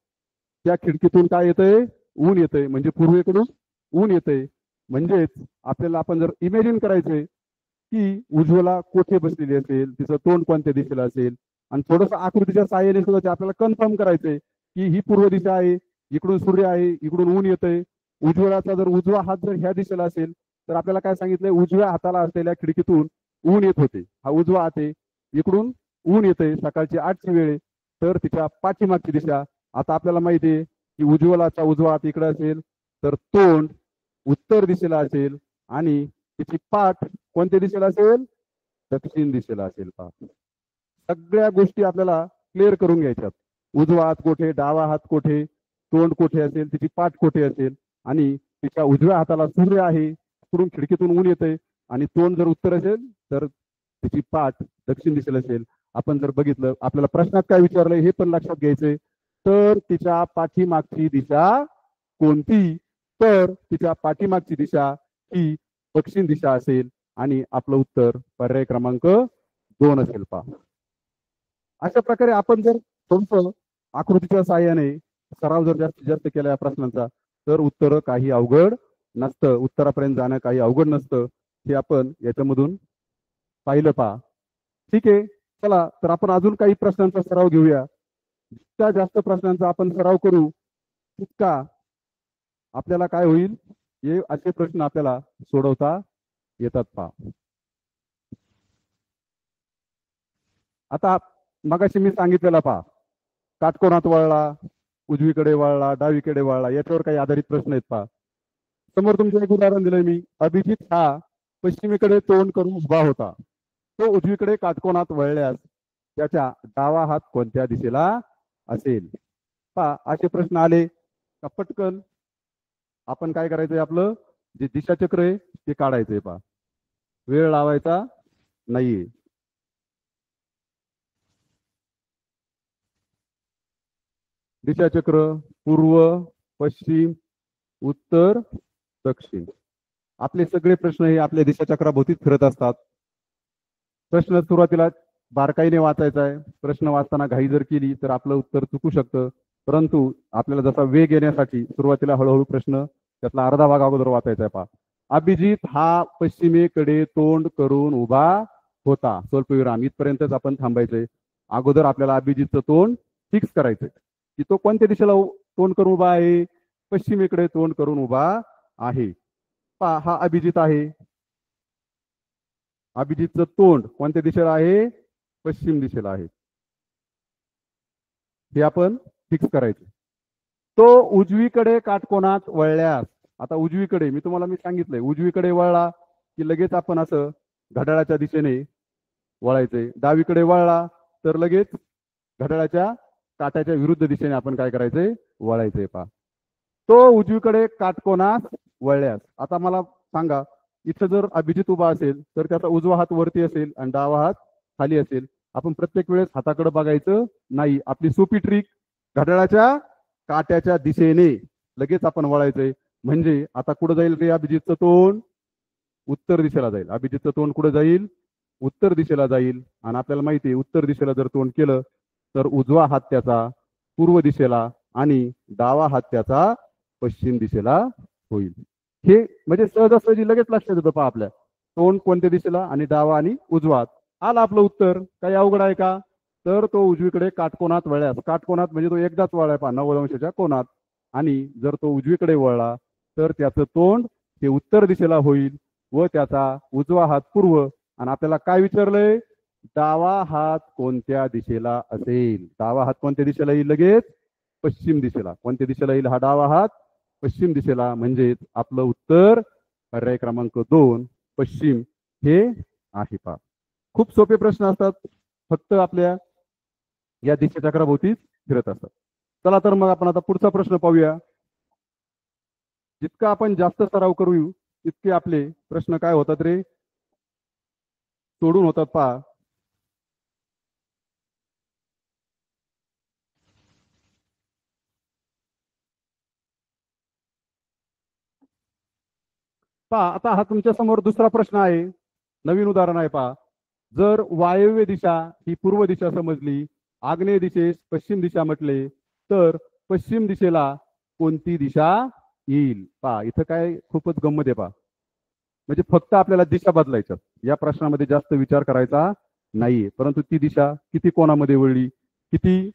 त्या खिडकीतून काय येतंय, ऊन येतंय, म्हणजे पूर्वेकडून ऊन येतंय. म्हणजेच आपल्याला आपण जर इमॅजिन करायचंय की उज्ज्वला कोठे बसलेली असेल, तिचं तोंड कोणत्या दिशेला असेल, आणि थोडस आकृतीच्या साहाय्याने सुद्धा आपल्याला कन्फर्म करायचंय की ही पूर्व दिशा आहे, इकडून सूर्य आहे, इकडून ऊन येतंय. उज्ज्वलाचा जर उजवा हात जर ह्या दिशेला असेल तर आपल्याला काय सांगितलंय, उजव्या हाताला असलेल्या खिडकीतून ऊन येत होते. हा उजवा हात आहे, इकडून ऊन येतंय, सकाळची 8ची वेळ आहे, तर तिच्या पाठीमागची दिशा. आता आपल्याला माहिती आहे की उज्ज्वलाचा उजवा हात इकडे असेल तर तोंड उत्तर दिशेला असेल आणि तिची पाठ कोणत्या दिशेला असेल, दक्षिण दिशेला असेल. पहा, सगळ्या गोष्टी आपल्याला क्लिअर करून घ्यायच्यात. उजवा हात कोठे, डावा हात कोठे, तोंड कोठे असेल, तिची पाठ कोठे असेल, आणि तिच्या उजव्या हाताला सूर्य आहे, तिकडून खिडकीतून ऊन येते, आणि तोंड जर उत्तर असेल तर तिची पाठ दक्षिण दिशेला असेल. आपण जर बघितलं आपल्याला प्रश्नात काय विचारलंय हे पण लक्षात घ्यायचंय, तर तिच्या पाठीमागची दिशा कोणती, तर तिच्या पाठीमागची दिशा ही दक्षिण दिशा असेल आणि आपलं उत्तर पर्याय क्रमांक 2 असेल पहा. अशा प्रकारे आपण जर थोडस आकृतीच्या साहाय्याने सराव जर जास्तीत जास्त केला या प्रश्नांचा तर उत्तर काही अवघड नसतं, उत्तरापर्यंत जाणं काही अवघड नसतं, हे आपण याच्यामधून पाहिलं पहा. ठीक आहे, चला तर आपण अजून काही प्रश्नांचा सराव घेऊया. जितका जास्त प्रश्नांचा आपण सराव करू तितका आपल्याला काय होईल, हे असे प्रश्न आपल्याला सोडवता येतात पहा. आता मगाशी मी सांगितलेला पहा, काटकोनात वळला, उजवीकडे वळला, डावीकडे वळला, याच्यावर काही आधारित प्रश्न आहेत पहा. समोर तुमचं एक उदाहरण दिलंय मी. अभिजित हा पश्चिमेकडे तोंड करून उभा होता. तो उजवीकडे काटकोनात वळल्यास त्याचा डावा हात कोणत्या दिशेला असेल. पहा असे प्रश्न आले का पटकन आपण काय करायचंय, आपलं जे दिशाचक्र आहे ते काढायचंय पहा, वेळ लावायचा नाहीये. दिशाचक्र पूर्व, पश्चिम, उत्तर, दक्षिण. आपले सगळे प्रश्न हे आपल्या दिशाचक्राभोवतीच फिरत असतात. प्रश्न सुरुवातीला बारकाईने वाचायचा आहे. प्रश्न वाचताना घाई जर केली तर आपलं उत्तर चुकू शकतं, परंतु आपल्याला जसा वेग येण्यासाठी सुरुवातीला हळूहळू प्रश्न त्यातला अर्धा भाग अगोदर वाचायचा आहे पहा. अभिजित हा पश्चिमेकडे तोंड करून उभा होता. स्वल्पविराम इथपर्यंतच आपण थांबायचंय. अगोदर आपल्याला अभिजितचं तोंड फिक्स करायचंय की तो कोणत्या दिशेला तोंड करून उभा आहे. पश्चिमेकडे तोंड करून उभा आहे. पहा हा अभिजित आहे. अभिजितचं तोंड कोणत्या दिशेला आहे, पश्चिम दिशेला आहे. हे आपण फिक्स करायचं. तो उजवीकडे काटकोनात वळल्यास, आता उजवीकडे मी तुम्हाला सांगितलंय उजवीकडे वळला की लगेच आपण असं घड्याळाच्या दिशेने वळायचंय. डावीकडे वळला तर लगेच घड्याळाच्या काट्याच्या विरुद्ध दिशेने आपण काय करायचंय, वळायचंय पहा. तो उजवीकडे काटकोनात वळल्यास, आता मला सांगा इथं जर अभिजित उभा असेल तर त्याचा उजवा हात वरती असेल आणि डावा हात खाली असेल. आपण प्रत्येक वेळेस हाताकडे बघायचं नाही. आपली सोपी ट्रिक, घड्याळाच्या काट्याच्या दिशेने लगेच आपण वळायचंय. म्हणजे आता कुठं जाईल रे अभिजितचं तोंड, उत्तर दिशेला जाईल. अभिजितचं तोंड कुठं जाईल, उत्तर दिशेला जाईल. आणि आपल्याला माहिती आहे उत्तर दिशेला जर तोंड केलं तर उजवा हात त्याचा पूर्व दिशेला आणि डावा हात त्याचा पश्चिम दिशेला होईल. हे म्हणजे सहजासहजी लगेच लक्षात येतं पहा आपल्या, तोंड कोणत्या दिशेला आणि डावा आणि उजवा. आलं आपलं उत्तर. काही अवघड आहे का. तर तो उजवीकडे काटकोनात वळल्यास, काटकोनात म्हणजे तो एकदाच वळलाय पहा 90 अंशाच्या कोनात, आणि जर तो उजवीकडे वळला तर त्याचं तोंड हे उत्तर दिशेला होईल व त्याचा उजवा हात पूर्व. आणि आपल्याला काय विचारलंय, डावा हात कोणत्या दिशेला असेल. डावा हात कोणत्या दिशेला येईल, लगेच पश्चिम दिशेला. कोणत्या दिशेला येईल हा डावा हात, पश्चिम दिशेला. म्हणजेच आपलं उत्तर पर्याय क्रमांक 2 पश्चिम हे आहे पहा. खूप सोपे प्रश्न असतात, फक्त आपल्या या दिशाचक्राभोवतीच फिरत असतात. चला तर मग आपण आता पुढचा प्रश्न पाहूया. जितका आपण जास्त सराव करू तितके आपले प्रश्न काय होतात रे, सोडून होतात पहा. पहा आता हा तुमच्या समोर दुसरा प्रश्न आहे. नवीन उदाहरण आहे पहा. जर वायव्य दिशा ही पूर्व दिशा समजली, आग्नेय दिशेस पश्चिम दिशा म्हटले, तर पश्चिम दिशेला कोणती दिशा येईल. पहा इथं काय खूपच गंमत आहे पहा. म्हणजे फक्त आपल्याला दिशा बदलायच्या, या प्रश्नामध्ये जास्त विचार करायचा नाहीये. परंतु ती दिशा किती कोणामध्ये वळली, किती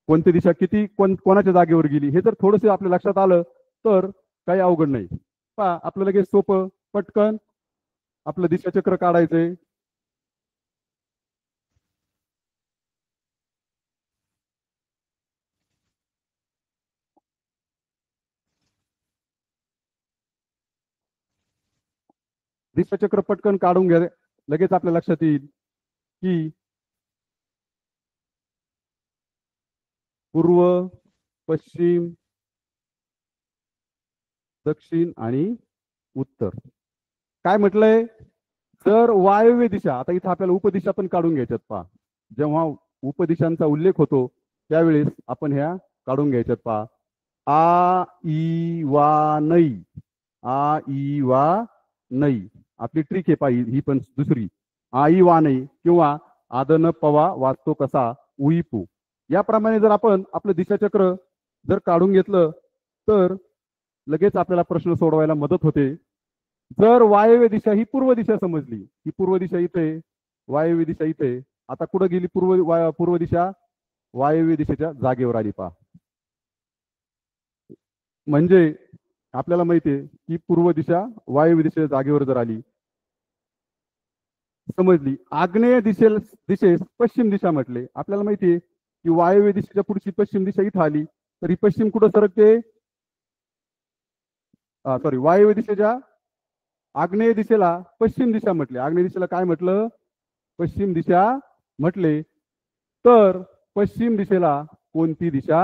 कोणती दिशा किती कोणाच्या जागेवर गेली, हे जर थोडंसं आपल्या लक्षात आलं तर काही अवघड नाही. पहा आपलं लगेच सोपं, पटकन आपलं दिशाचक्र काढायचंय. दिशाचक्र पटकन काढून घ्या, लगेच आपल्या लक्षात येईल की पूर्व, पश्चिम, दक्षिण आणि उत्तर. काय म्हटलंय, जर वायव्य दिशा, आता इथं आपल्याला उपदिशा पण काढून घ्यायच्यात पहा. जेव्हा उपदिशांचा उल्लेख होतो त्यावेळेस आपण ह्या काढून घ्यायच्यात पहा. आ ई वा नै. आ ई वा नै. आपली ट्रिक आहे पाहिजे ही पण दुसरी. आई वा नाही किंवा आदन पवा वाचतो कसा उईपू. याप्रमाणे जर आपण आपलं दिशाचक्र जर काढून घेतलं तर लगेच आपल्याला प्रश्न सोडवायला मदत होते. जर वायव्य दिशा ही पूर्व दिशा समजली, ही पूर्व दिशा इथे, वायव्य दिशा इथे, आता कुठं गेली पूर्व दिशा? वायव्य दिशेच्या जागेवर आली पहा. म्हणजे आपल्याला माहितीये की पूर्व दिशा वायव्य दिशेच्या जागेवर जर आली समजली. आग्नेय दिशेस पश्चिम दिशा म्हटले. आपल्याला माहितीये की वायव्य दिशेच्या पुढची पश्चिम दिशा इथं आली तर ही पश्चिम कुठं सरकते? सॉरी, वायव्य दिशेच्या आग्नेय दिशेला पश्चिम दिशा म्हटले. आग्नेय दिशेला काय म्हटलं? पश्चिम दिशा म्हटले. तर पश्चिम दिशेला कोणती दिशा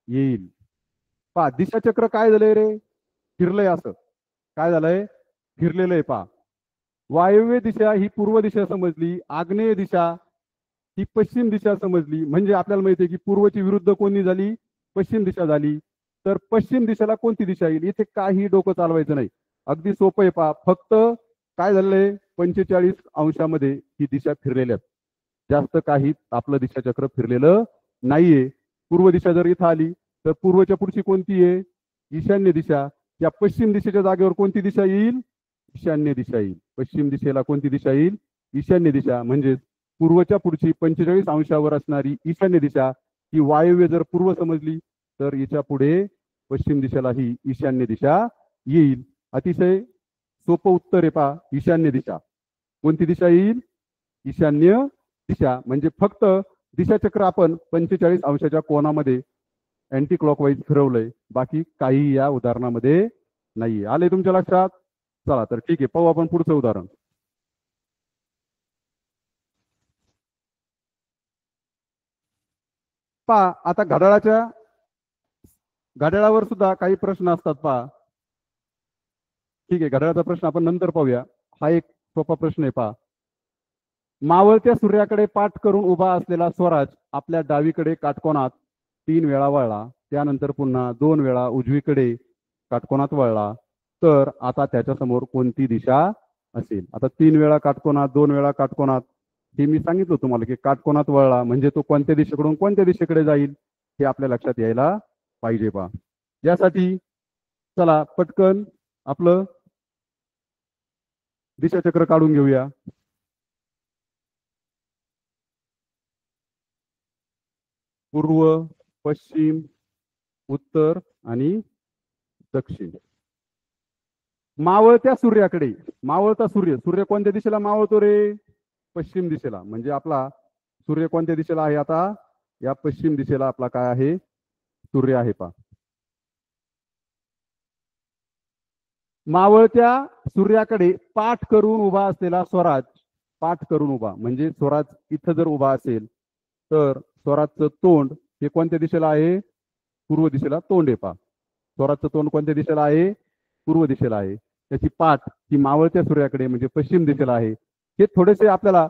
येईल? पहा, दिशाचक्र काय झालंय रे? फिरलंय. असं काय झालंय? फिरलेलं आहे. पहा, वायव्य दिशा ही पूर्व दिशा समजली, आग्नेय दिशा ही पश्चिम दिशा समजली. म्हणजे आपल्याला माहिती आहे की पूर्वची विरुद्ध कोणती झाली? पश्चिम दिशा झाली. तर पश्चिम दिशेला कोणती दिशा येईल? इथे काही डोकं चालवायचं नाही, अगदी सोपं आहे. पहा, फक्त काय झालंय? 45 अंशामध्ये ही दिशा फिरलेल्या. जास्त काही आपलं दिशाचक्र फिरलेलं नाहीये. पूर्व दिशा जर इथं आली तर पूर्वच्या पुढची कोणती आहे? ईशान्य दिशा. या पश्चिम दिशेच्या जागेवर कोणती दिशा येईल? ईशान्य दिशा येईल. पश्चिम दिशेला कोणती दिशा येईल? ईशान्य दिशा. म्हणजे पूर्वच्या पुढची 45 अंशावर असणारी ईशान्य दिशा ही वायव्य जर पूर्व समजली तर याच्या पुढे पश्चिम दिशेला ही ईशान्य दिशा येईल. अतिशय सोपं उत्तर आहे. पहा, ईशान्य दिशा. कोणती दिशा येईल? ईशान्य दिशा. म्हणजे फक्त दिशाचक्र आपण 45 अंशाच्या कोनामध्ये अँटी क्लॉकवाईज फिरवलंय, बाकी काही या उदाहरणामध्ये नाहीये. आले तुमच्या लक्षात? चला तर ठीक आहे, पाहू आपण पुढचं उदाहरण. पहा, आता घड्याळावर सुद्धा काही प्रश्न असतात. पहा, ठीक आहे, घड्याळाचा प्रश्न आपण नंतर पाहूया. हा एक सोपा प्रश्न आहे. पहा, मावळत्या सूर्याकडे पाठ करून उभा असलेला स्वराज आपल्या डावीकडे काटकोनात 3 वेळा वळला. त्यानंतर पुन्हा 2 वेळा उजवीकडे काटकोनात वळला. तर आता त्याच्या समोर कोणती दिशा असेल? आता 3 वेळा काटकोनात, 2 वेळा काटकोनात, हे मी सांगितलं तुम्हाला की काटकोनात वळला म्हणजे तो कोणत्या दिशेकडून कोणत्या दिशेकडे जाईल हे आपल्या लक्षात यायला पाहिजे. पहा, यासाठी चला पटकन आपलं दिशाचक्र काढून घेऊया. पूर्व, पश्चिम, उत्तर आणि दक्षिण. मावळत्या सूर्याकडे, मावळता सूर्य कोणत्या दिशेला मावळतो रे? पश्चिम दिशेला. म्हणजे आपला सूर्य कोणत्या दिशेला आहे? आता या पश्चिम दिशेला आपला काय आहे? सूर्य आहे. पहा, मावळत्या सूर्याकडे पाठ करून उभा असलेला स्वराज, पाठ करून उभा म्हणजे स्वराज इथं जर उभा असेल तर स्वराजचं तोंड हे कोणत्या दिशेला आहे? पूर्व दिशेला तोंड आहे. पहा, स्वराजचं तोंड कोणत्या दिशेला आहे? पूर्व दिशेला आहे. त्याची पाठ ही मावळत्या सूर्याकडे म्हणजे पश्चिम दिशेला आहे. हे थोडेसे आपल्याला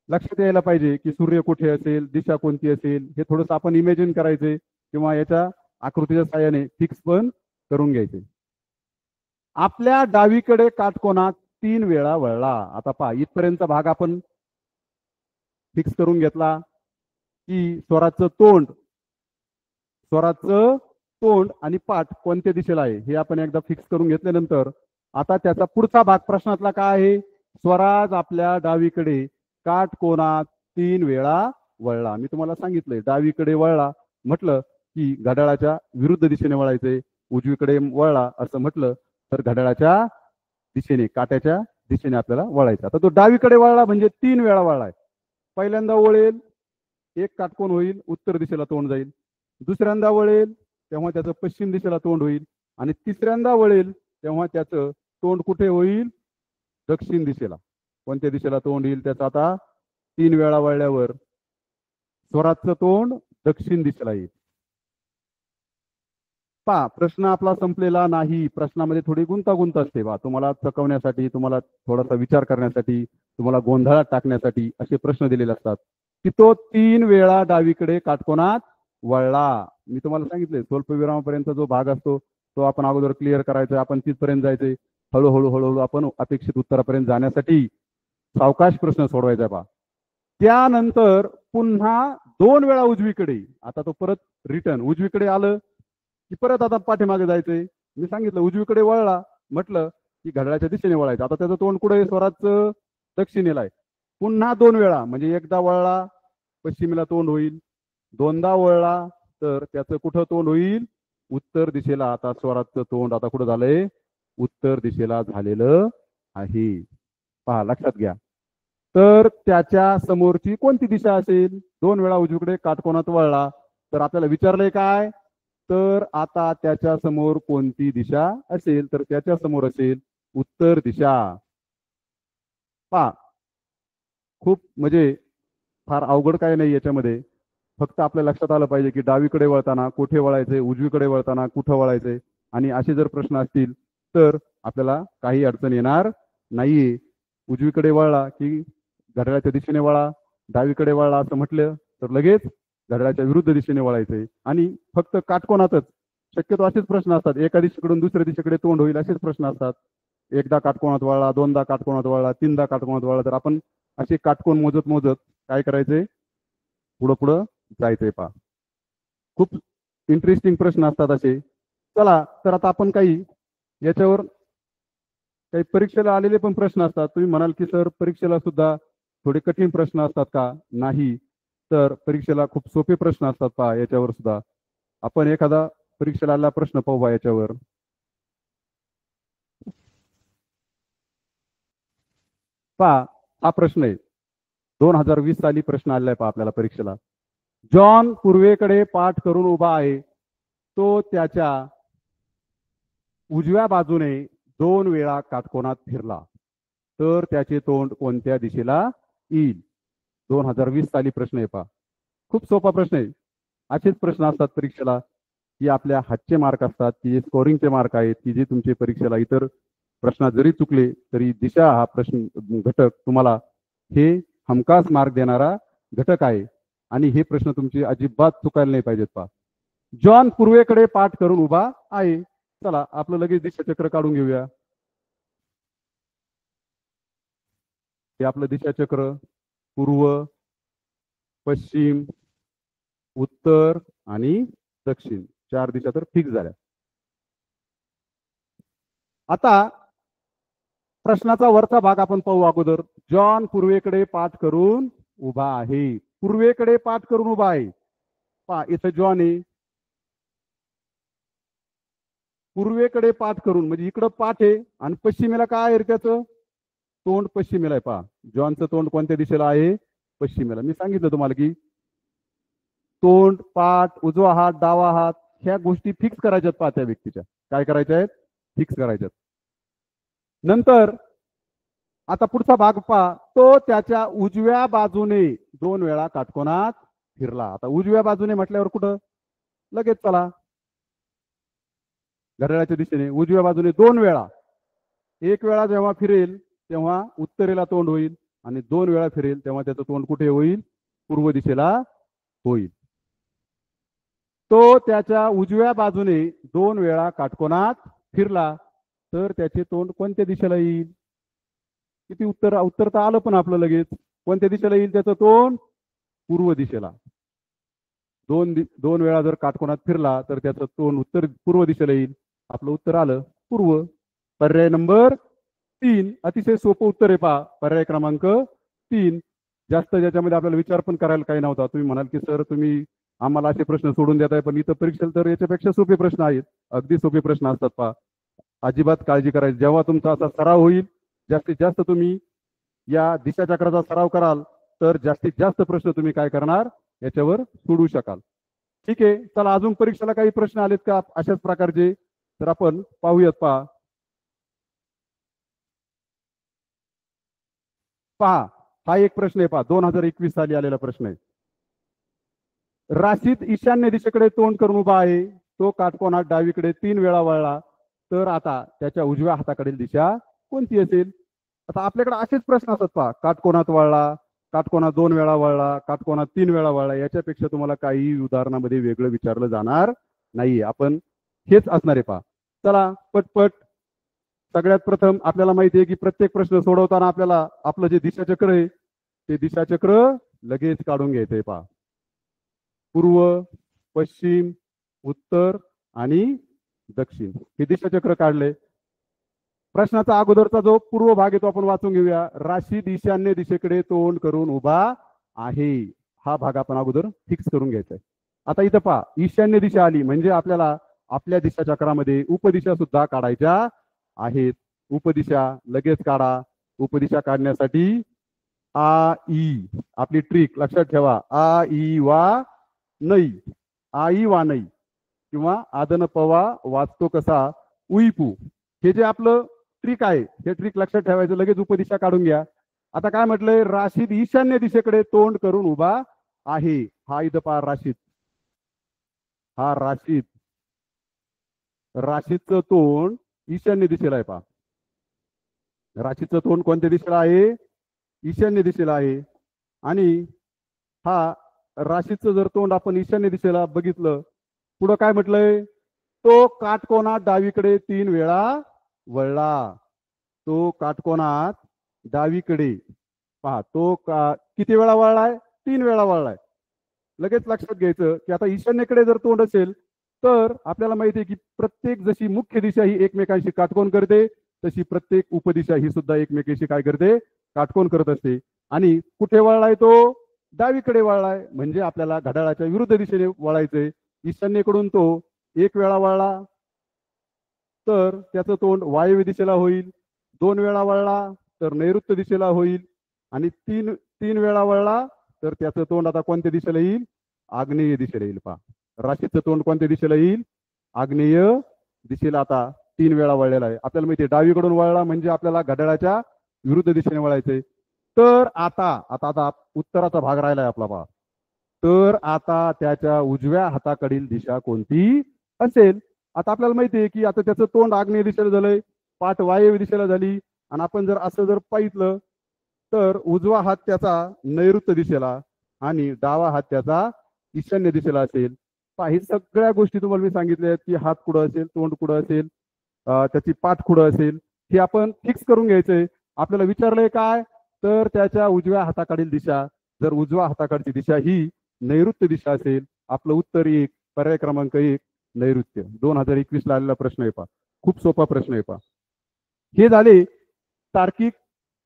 लक्षात यायला पाहिजे की सूर्य कुठे असेल, दिशा कोणती असेल, हे थोडंसं आपण इमॅजिन करायचे किंवा याच्या आकृतीच्या साहाय्याने फिक्स पण करून घ्यायचे. आपल्या डावीकडे काटकोनात 3 वेळा वळला. आता पहा, इथपर्यंतचा भाग आपण फिक्स करून घेतला की स्वराजचं तोंड आणि पाठ कोणत्या दिशेला आहे हे आपण एकदा फिक्स करून घेतल्यानंतर आता त्याचा पुढचा भाग प्रश्नातला काय आहे? स्वराज आपल्या डावीकडे काटकोनात 3 वेळा वळला. मी तुम्हाला सांगितलंय डावीकडे वळला म्हटलं की घड्याळाच्या विरुद्ध दिशेने वळायचे. उजवीकडे वळला असं म्हटलं तर घड्याळाच्या दिशेने, काट्याच्या दिशेने आपल्याला वळायचं. आता तो डावीकडे वळला म्हणजे 3 वेळा वळलाय. पहिल्यांदा वळेल, एक काटकोन होईल, उत्तर दिशेला तोंड जाईल. दुसऱ्यांदा वळेल तेव्हा त्याचं पश्चिम दिशेला तोंड होईल. आणि तिसऱ्यांदा वळेल तेव्हा त्याचं तोंड कुठे होईल? दक्षिण दिशेला. कोणत्या दिशेला तोंड येईल त्याचं? आता 3 वेळा वळल्यावर स्वराजचं तोंड दक्षिण दिशेला येईल. पहा, प्रश्न आपला संपलेला नाही. प्रश्नामध्ये थोडी गुंतागुंत असते. बा, तुम्हाला चकवण्यासाठी, तुम्हाला थोडासा विचार करण्यासाठी, तुम्हाला गोंधळात टाकण्यासाठी असे प्रश्न दिलेले असतात की तो 3 वेळा डावीकडे काटकोनात वळला. मी तुम्हाला सांगितले स्वल्पविरामापर्यंत जो भाग असतो तो आपण अगोदर क्लिअर करायचा, आपण तिथपर्यंत जायचंय. हळूहळू हळूहळू आपण अपेक्षित उत्तरापर्यंत जाण्यासाठी सावकाश प्रश्न सोडवायचा पहा. त्यानंतर पुन्हा 2 वेळा उजवीकडे, आता तो परत रिटर्न उजवीकडे आलं की परत आता पाठीमागे जायचंय. मी सांगितलं उजवीकडे वळला म्हटलं की घड्याळाच्या दिशेने वळायचं. आता त्याचं तोंड कुठे स्वराचं दक्षिणेला आहे. पुन्हा 2 वेळा, म्हणजे एकदा वळला पश्चिमेला तोंड होईल, दोनदा वळला तर त्याचं कुठं तोंड होईल, उत्तर दिशेला. आता स्वराचं तोंड आता कुठं झालंय, उत्तर दिशेला झालेलं आहे. पहा लक्षात घ्या. तर त्याच्या समोरची कोणती दिशा असेल, 2 वेळा उजवीकडे काटकोनात वळला तर आपल्याला विचारलंय काय, तर आता त्याच्या समोर कोणती दिशा असेल, तर त्याच्या समोर असेल उत्तर दिशा. पहा खूप म्हणजे फार अवघड काय नाही याच्यामध्ये, फक्त आपल्या लक्षात आलं पाहिजे की डावीकडे वळताना कुठे वळायचंय, उजवीकडे वळताना कुठं वळायचंय. आणि असे जर प्रश्न असतील तर आपल्याला काही अडचण येणार नाहीये. उजवीकडे वळला की घड्याळाच्या दिशेने वळा, डावीकडे वळला असं म्हटलं तर लगेच घड्याळाच्या विरुद्ध दिशेने वळायचंय. आणि फक्त काटकोनातच शक्यतो असेच प्रश्न असतात, एका दिशेकडून दुसऱ्या दिशेकडे तोंड होईल असेच प्रश्न असतात. एकदा काटकोनात वळला, दोनदा काटकोनात वळला, तीनदा काटकोनात वळला, तर आपण असे काटकोन मोजत मोजत काय करायचंय, पुढं पुढं जायचंय. पहा खूप इंटरेस्टिंग प्रश्न असतात असे. चला तर आता आपण काही याच्यावर काही परीक्षेला आलेले पण प्रश्न असतात. तुम्ही म्हणाल की सर परीक्षेला सुद्धा थोडे कठीण प्रश्न असतात का? नाही, तर परीक्षेला खूप सोपे प्रश्न असतात. पहा याच्यावर सुद्धा आपण एखादा परीक्षेला आलेला प्रश्न पाहू बा याच्यावर. पहा हा प्रश्न आहे 2020 साली प्रश्न आलेला आहे पहा आपल्याला परीक्षेला. जॉन पूर्वेकडे पाठ करून उभा आहे, तो त्याच्या उजव्या बाजूने 2 वेळा काटकोनात फिरला तर त्याचे तोंड कोणत्या दिशेला येईल? 2020 साली प्रश्न आहे पहा. खूप सोपा प्रश्न आहे. असेच प्रश्न असतात परीक्षेला की आपल्या हातचे मार्क असतात, की जे स्कोरिंगचे मार्क आहेत, की जे तुमचे परीक्षेला इतर प्रश्नात जरी चुकले तरी दिशा हा प्रश्न घटक तुम्हाला हे हमखास मार्क देणारा घटक आहे. आणि हे प्रश्न तुमचे अजिबात चुकायला नाही पाहिजेत. पहा जॉन पूर्वेकडे पाठ करून उभा आहे. चला आपलं लगेच दिशाचक्र काढून घेऊया. हे आपलं दिशाचक्र पूर्व, पश्चिम, उत्तर आणि दक्षिण 4 दिशा तर फिक्स झाल्या. आता प्रश्नाचा वरचा भाग आपण पाहू अगोदर. जॉन पूर्वेकडे पाठ करून उभा आहे. पूर्वेकडे पाठ करून उभा आहे. पहा इथं जॉन आहे, पूर्वेकडे पाठ करून म्हणजे इकडं पाठ आहे आणि पश्चिमेला काय आहे त्याचं तोंड पश्चिमेला आहे. पहा जॉनचं तोंड कोणत्या दिशेला आहे? पश्चिमेला. मी सांगितलं तुम्हाला की तोंड, पाठ, उजवा हात, डावा हात ह्या गोष्टी फिक्स करायच्यात. पहा त्या व्यक्तीच्या काय करायच्या आहेत? फिक्स करायच्यात. नंतर आता पुढचा भाग पहा, तो त्याच्या उजव्या बाजूने 2 वेळा काटकोनात फिरला. आता उजव्या बाजूने म्हटल्यावर कुठं लगेच चला घड्याळाच्या दिशेने उजव्या बाजूने 2 वेळा. 1 वेळा जेव्हा फिरेल तेव्हा उत्तरेला तोंड होईल आणि 2 वेळा फिरेल तेव्हा त्याचं तोंड कुठे होईल? पूर्व दिशेला होईल. तो त्याच्या उजव्या बाजूने 2 वेळा काटकोनात फिरला तर त्याचे तोंड कोणत्या दिशेला येईल? किती उत्तर तर आलं पण आपलं लगेच. कोणत्या दिशेला येईल त्याचं तोंड? पूर्व दिशेला. 2 वेळा जर काटकोनात फिरला तर त्याचं तोंड उत्तर पूर्व दिशेला येईल. आपलं उत्तर आलं पूर्व. पर्याय नंबर 3 अतिशय सोपं उत्तर आहे. पहा पर्याय क्रमांक 3. जास्त ज्याच्यामध्ये आपल्याला विचार पण करायला काही नव्हता. तुम्ही म्हणाल की सर तुम्ही आम्हाला असे प्रश्न सोडून देताय, पण इथं परीक्षेला तर याच्यापेक्षा सोपे प्रश्न आहेत. अगदी सोपे प्रश्न असतात. पहा अजिबात काळजी करायची. जेव्हा तुमचा असा सराव होईल, जास्तीत जास्त तुम्ही या दिशाचक्राचा सराव कराल तर जास्तीत जास्त प्रश्न तुम्ही काय करणार याच्यावर सोडू शकाल. ठीक आहे, चला अजून परीक्षेला काही प्रश्न आलेत का अशाच प्रकारचे तर आपण पाहूयात. पहा हा एक प्रश्न आहे. पहा 2021 साली आलेला प्रश्न आहे. राशीद ईशान्य दिशेकडे तोंड करून उभा आहे. तो काटकोनात डावीकडे 3 वेळा वळला तर आता त्याच्या उजव्या हाताकडील दिशा कोणती असेल? आता आपल्याकडे असेच प्रश्न असतात. पहा काटकोनात वळला, काटकोनात 2 वेळा वळला, काटकोनात 3 वेळा वळला, याच्यापेक्षा तुम्हाला काही उदाहरणामध्ये वेगळं विचारलं जाणार नाही. आपण हेच असणार आहे पहा. चला पटपट. सगळ्यात प्रथम आपल्याला माहिती आहे की प्रत्येक प्रश्न सोडवताना आपल्याला आपलं जे दिशाचक्र आहे ते दिशाचक्र लगेच काढून घ्यायचंय पहा. पूर्व, पश्चिम, उत्तर आणि दक्षिण हे दिशाचक्र काढले. प्रश्नाचा अगोदरचा जो पूर्व भाग आहे तो आपण वाचून घेऊया. राशीद ईशान्य दिशेकडे तोंड करून उभा आहे. हा भाग आपण अगोदर फिक्स करून घ्यायचा आहे. आता इथं पहा, ईशान्य दिशा आली म्हणजे आपल्याला आपल्या दिशाचक्रामध्ये उपदिशा सुद्धा काढायच्या आहेत. उपदिशा लगेच काढा. उपदिशा काढण्यासाठी आ ई आपली ट्रिक लक्षात ठेवा. आ ई वा नाही, आई वा नाही किंवा आदन पवा वाचतो कसा उईपू, हे जे आपलं ट्रिक आहे हे ट्रिक लक्षात ठेवायचं. लगेच उपदिशा काढून घ्या. आता काय म्हटलंय, राशीद ईशान्य दिशेकडे तोंड करून उभा आहे. हा इथं पहा राशीद, हा राशीद, राशीदचं तोंड ईशान्य दिशेला आहे पहा. राशीदचं तोंड कोणत्या दिशेला आहे? ईशान्य दिशेला आहे. आणि हा राशीदचं जर तोंड आपण ईशान्य दिशेला बघितलं, पुढं काय म्हटलंय, तो काटकोनात डावीकडे 3 वेळा वळला. तो काटकोनात डावीकडे पहा, तो किती वेळा वळलाय? 3 वेळा वळलाय. लगेच लक्षात घ्यायचं की आता ईशान्येकडे जर तोंड असेल तर आपल्याला माहिती आहे की प्रत्येक जशी मुख्य दिशा ही एकमेकांशी काटकोन करते तशी प्रत्येक उपदिशा ही सुद्धा एकमेकांशी काय करते? काटकोन करत असते. आणि कुठे वळलाय तो? डावीकडे वळलाय म्हणजे आपल्याला घड्याळाच्या विरुद्ध दिशेने वळायचंय. ईशान्येकडून तो 1 वेळा वळला तर त्याचं तोंड वायव्य दिशेला होईल. 2 वेळा वळला तर नैऋत्य दिशेला होईल. आणि 3 वेळा वळला तर त्याचं तोंड आता कोणत्या दिशेला येईल? आग्नेय दिशेला येईल. पहा, राशीचं तोंड कोणत्या दिशेला येईल? आग्नेय दिशेला. आता 3 वेळा वळलेला आहे. आपल्याला माहिती आहे डावीकडून वळला म्हणजे आपल्याला घड्याळाच्या विरुद्ध दिशेने वळायचंय. तर आता उत्तराचा भाग राहिलाय आपला पहा. तर आता त्याच्या उजव्या हाताकडील दिशा कोणती असेल? आता आपल्याला माहिती आहे की आता त्याचं तोंड आग्नेय दिशेला झालंय, पाठ वायव्य दिशेला झाली. आणि आपण जर असं जर पाहितलं तर उजवा हात त्याचा नैऋत्य दिशेला आणि डावा हात त्याचा ईशान्य दिशेला असेल. ही सगळ्या गोष्टी तुम्हाला मी सांगितल्या आहेत की हात कुठं असेल, तोंड कुठं असेल, त्याची पाठ कुठं असेल, हे आपण फिक्स करून घ्यायचंय. आपल्याला विचारलंय काय, तर त्याच्या उजव्या हाताकडील दिशा, जर उजव्या हाताकडची दिशा ही नैऋत्य दिशा असेल, आपलं उत्तर 1, पर्याय क्रमांक 1 नैऋत्य. 2021 ला आलेला प्रश्न आहे पहा. खूप सोपा प्रश्न आहे पहा. हे झाले तार्किक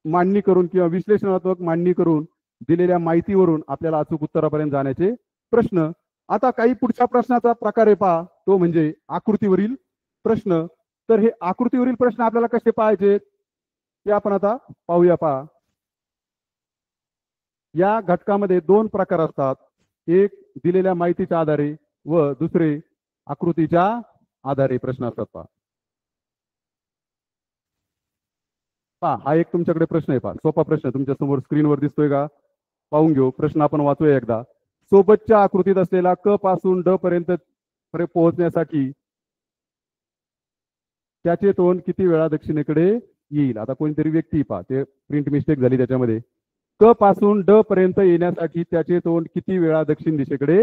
मांडणी करून किंवा विश्लेषणात्मक मांडणी करून दिलेल्या माहितीवरून आपल्याला अचूक उत्तरापर्यंत जाण्याचे प्रश्न. आता काही पुढच्या प्रश्नाचा प्रकार आहे पहा, तो म्हणजे आकृतीवरील प्रश्न. तर हे आकृतीवरील प्रश्न आपल्याला कसे पाहायचे ते आपण आता पाहूया. पहा, या घटकामध्ये 2 प्रकार असतात. एक दिलेल्या माहितीच्या आधारे व दुसरे आकृतीच्या आधारे प्रश्न असतात. पहा, हा एक तुमच्याकडे प्रश्न आहे. पहा, सोपा प्रश्न तुमच्या समोर स्क्रीनवर दिसतोय का? पाहून घेऊ. प्रश्न आपण वाचूया एकदा. सोबतच्या आकृतीत असलेला क पासून ड पर्यंत पोहोचण्यासाठी त्याचे तोंड किती वेळा दक्षिणेकडे येईल? आता कोणतरी व्यक्ती पहा, ते प्रिंट मिस्टेक झाली त्याच्यामध्ये. क पासून ड पर्यंत येण्यासाठी त्याचे तोंड किती वेळा दक्षिण दिशेकडे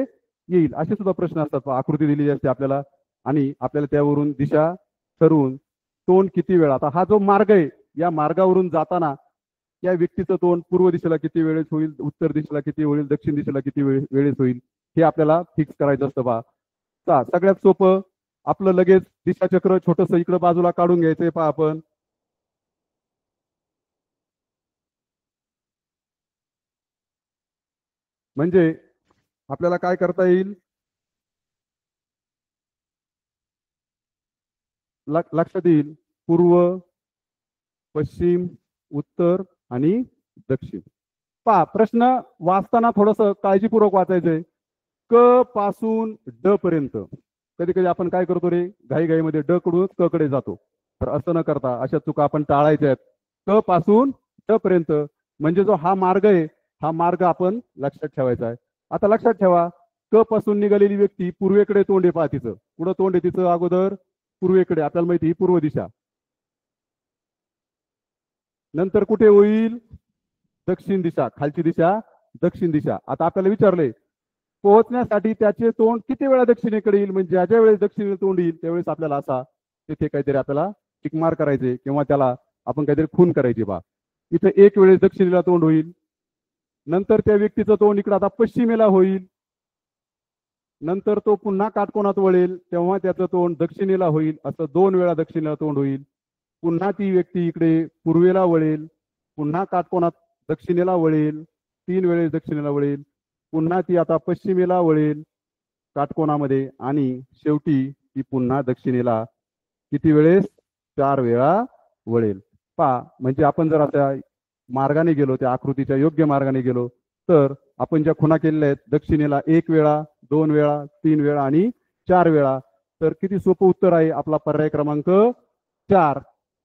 येईल? असे सुद्धा प्रश्न असतात. आकृती दिलेली असते आपल्याला आणि आपल्याला त्यावरून दिशा ठरवून तोंड किती वेळा. आता हा जो मार्ग आहे या मार्गावरून जाताना या व्यक्तीचं तोंड पूर्व दिशेला किती वेळेस होईल, उत्तर दिशेला किती होईल, दक्षिण दिशेला किती वेळेस होईल, हे आपल्याला फिक्स करायचं असतं. पहा, सगळ्यात सोपं आपलं लगेच दिशाचक्र छोटस इकडं बाजूला काढून घ्यायचंय. पहा, आपण म्हणजे आपल्याला काय करता येईल, लक्षात येईल. पूर्व, पश्चिम, उत्तर आणि दक्षिण. पहा, प्रश्न वाचताना थोडस काळजीपूर्वक वाचायचंय. क पासून ड पर्यंत. कधी कधी आपण काय करतो रे, घाईघाईमध्ये ड कडून क कडे जातो. तर असं न करता अशा चुका आपण टाळायच्या आहेत. क पासून ड पर्यंत म्हणजे जो हा मार्ग आहे हा मार्ग आपण लक्षात ठेवायचा आहे. आता लक्षात ठेवा, क पासून निघालेली व्यक्ती पूर्वेकडे तोंड आहे. पहा, तिचं पुढं तोंड आहे तिचं अगोदर पूर्वेकडे. आपल्याला माहिती ही पूर्व दिशा. नंतर कुठे होईल? दक्षिण दिशा, खालची दिशा दक्षिण दिशा. आता आपल्याला विचारले पोहोचण्यासाठी त्याचे तोंड किती वेळा दक्षिणेकडे येईल, म्हणजे ज्या वेळेस दक्षिणेला तोंड येईल त्यावेळेस आपल्याला असा तिथे काहीतरी आपल्याला टिकमार करायचे किंवा त्याला आपण काहीतरी खून करायची बा. इथे एक वेळेस दक्षिणेला तोंड होईल, नंतर त्या व्यक्तीचं तोंड इकडे आता पश्चिमेला होईल, नंतर तो पुन्हा काटकोनात वळेल तेव्हा त्याचं तोंड दक्षिणेला होईल, असं 2 वेळा दक्षिणेला तोंड होईल. पुन्हा ती व्यक्ती इकडे पूर्वेला वळेल, पुन्हा काटकोनात दक्षिणेला वळेल, 3 वेळेस दक्षिणेला वळेल, पुन्हा ती आता पश्चिमेला वळेल काटकोनामध्ये, आणि शेवटी ती पुन्हा दक्षिणेला किती वेळेस 4 वेळा वळेल. पहा, म्हणजे आपण जर आता मार्गाने गेलो, त्या आकृतीच्या योग्य मार्गाने गेलो, तर आपण ज्या खुणा केलेल्या आहेत दक्षिणेला 1 वेळा, 2 वेळा, 3 वेळा आणि 4 वेळा, तर किती सोपं उत्तर आहे आपला पर्याय क्रमांक 4.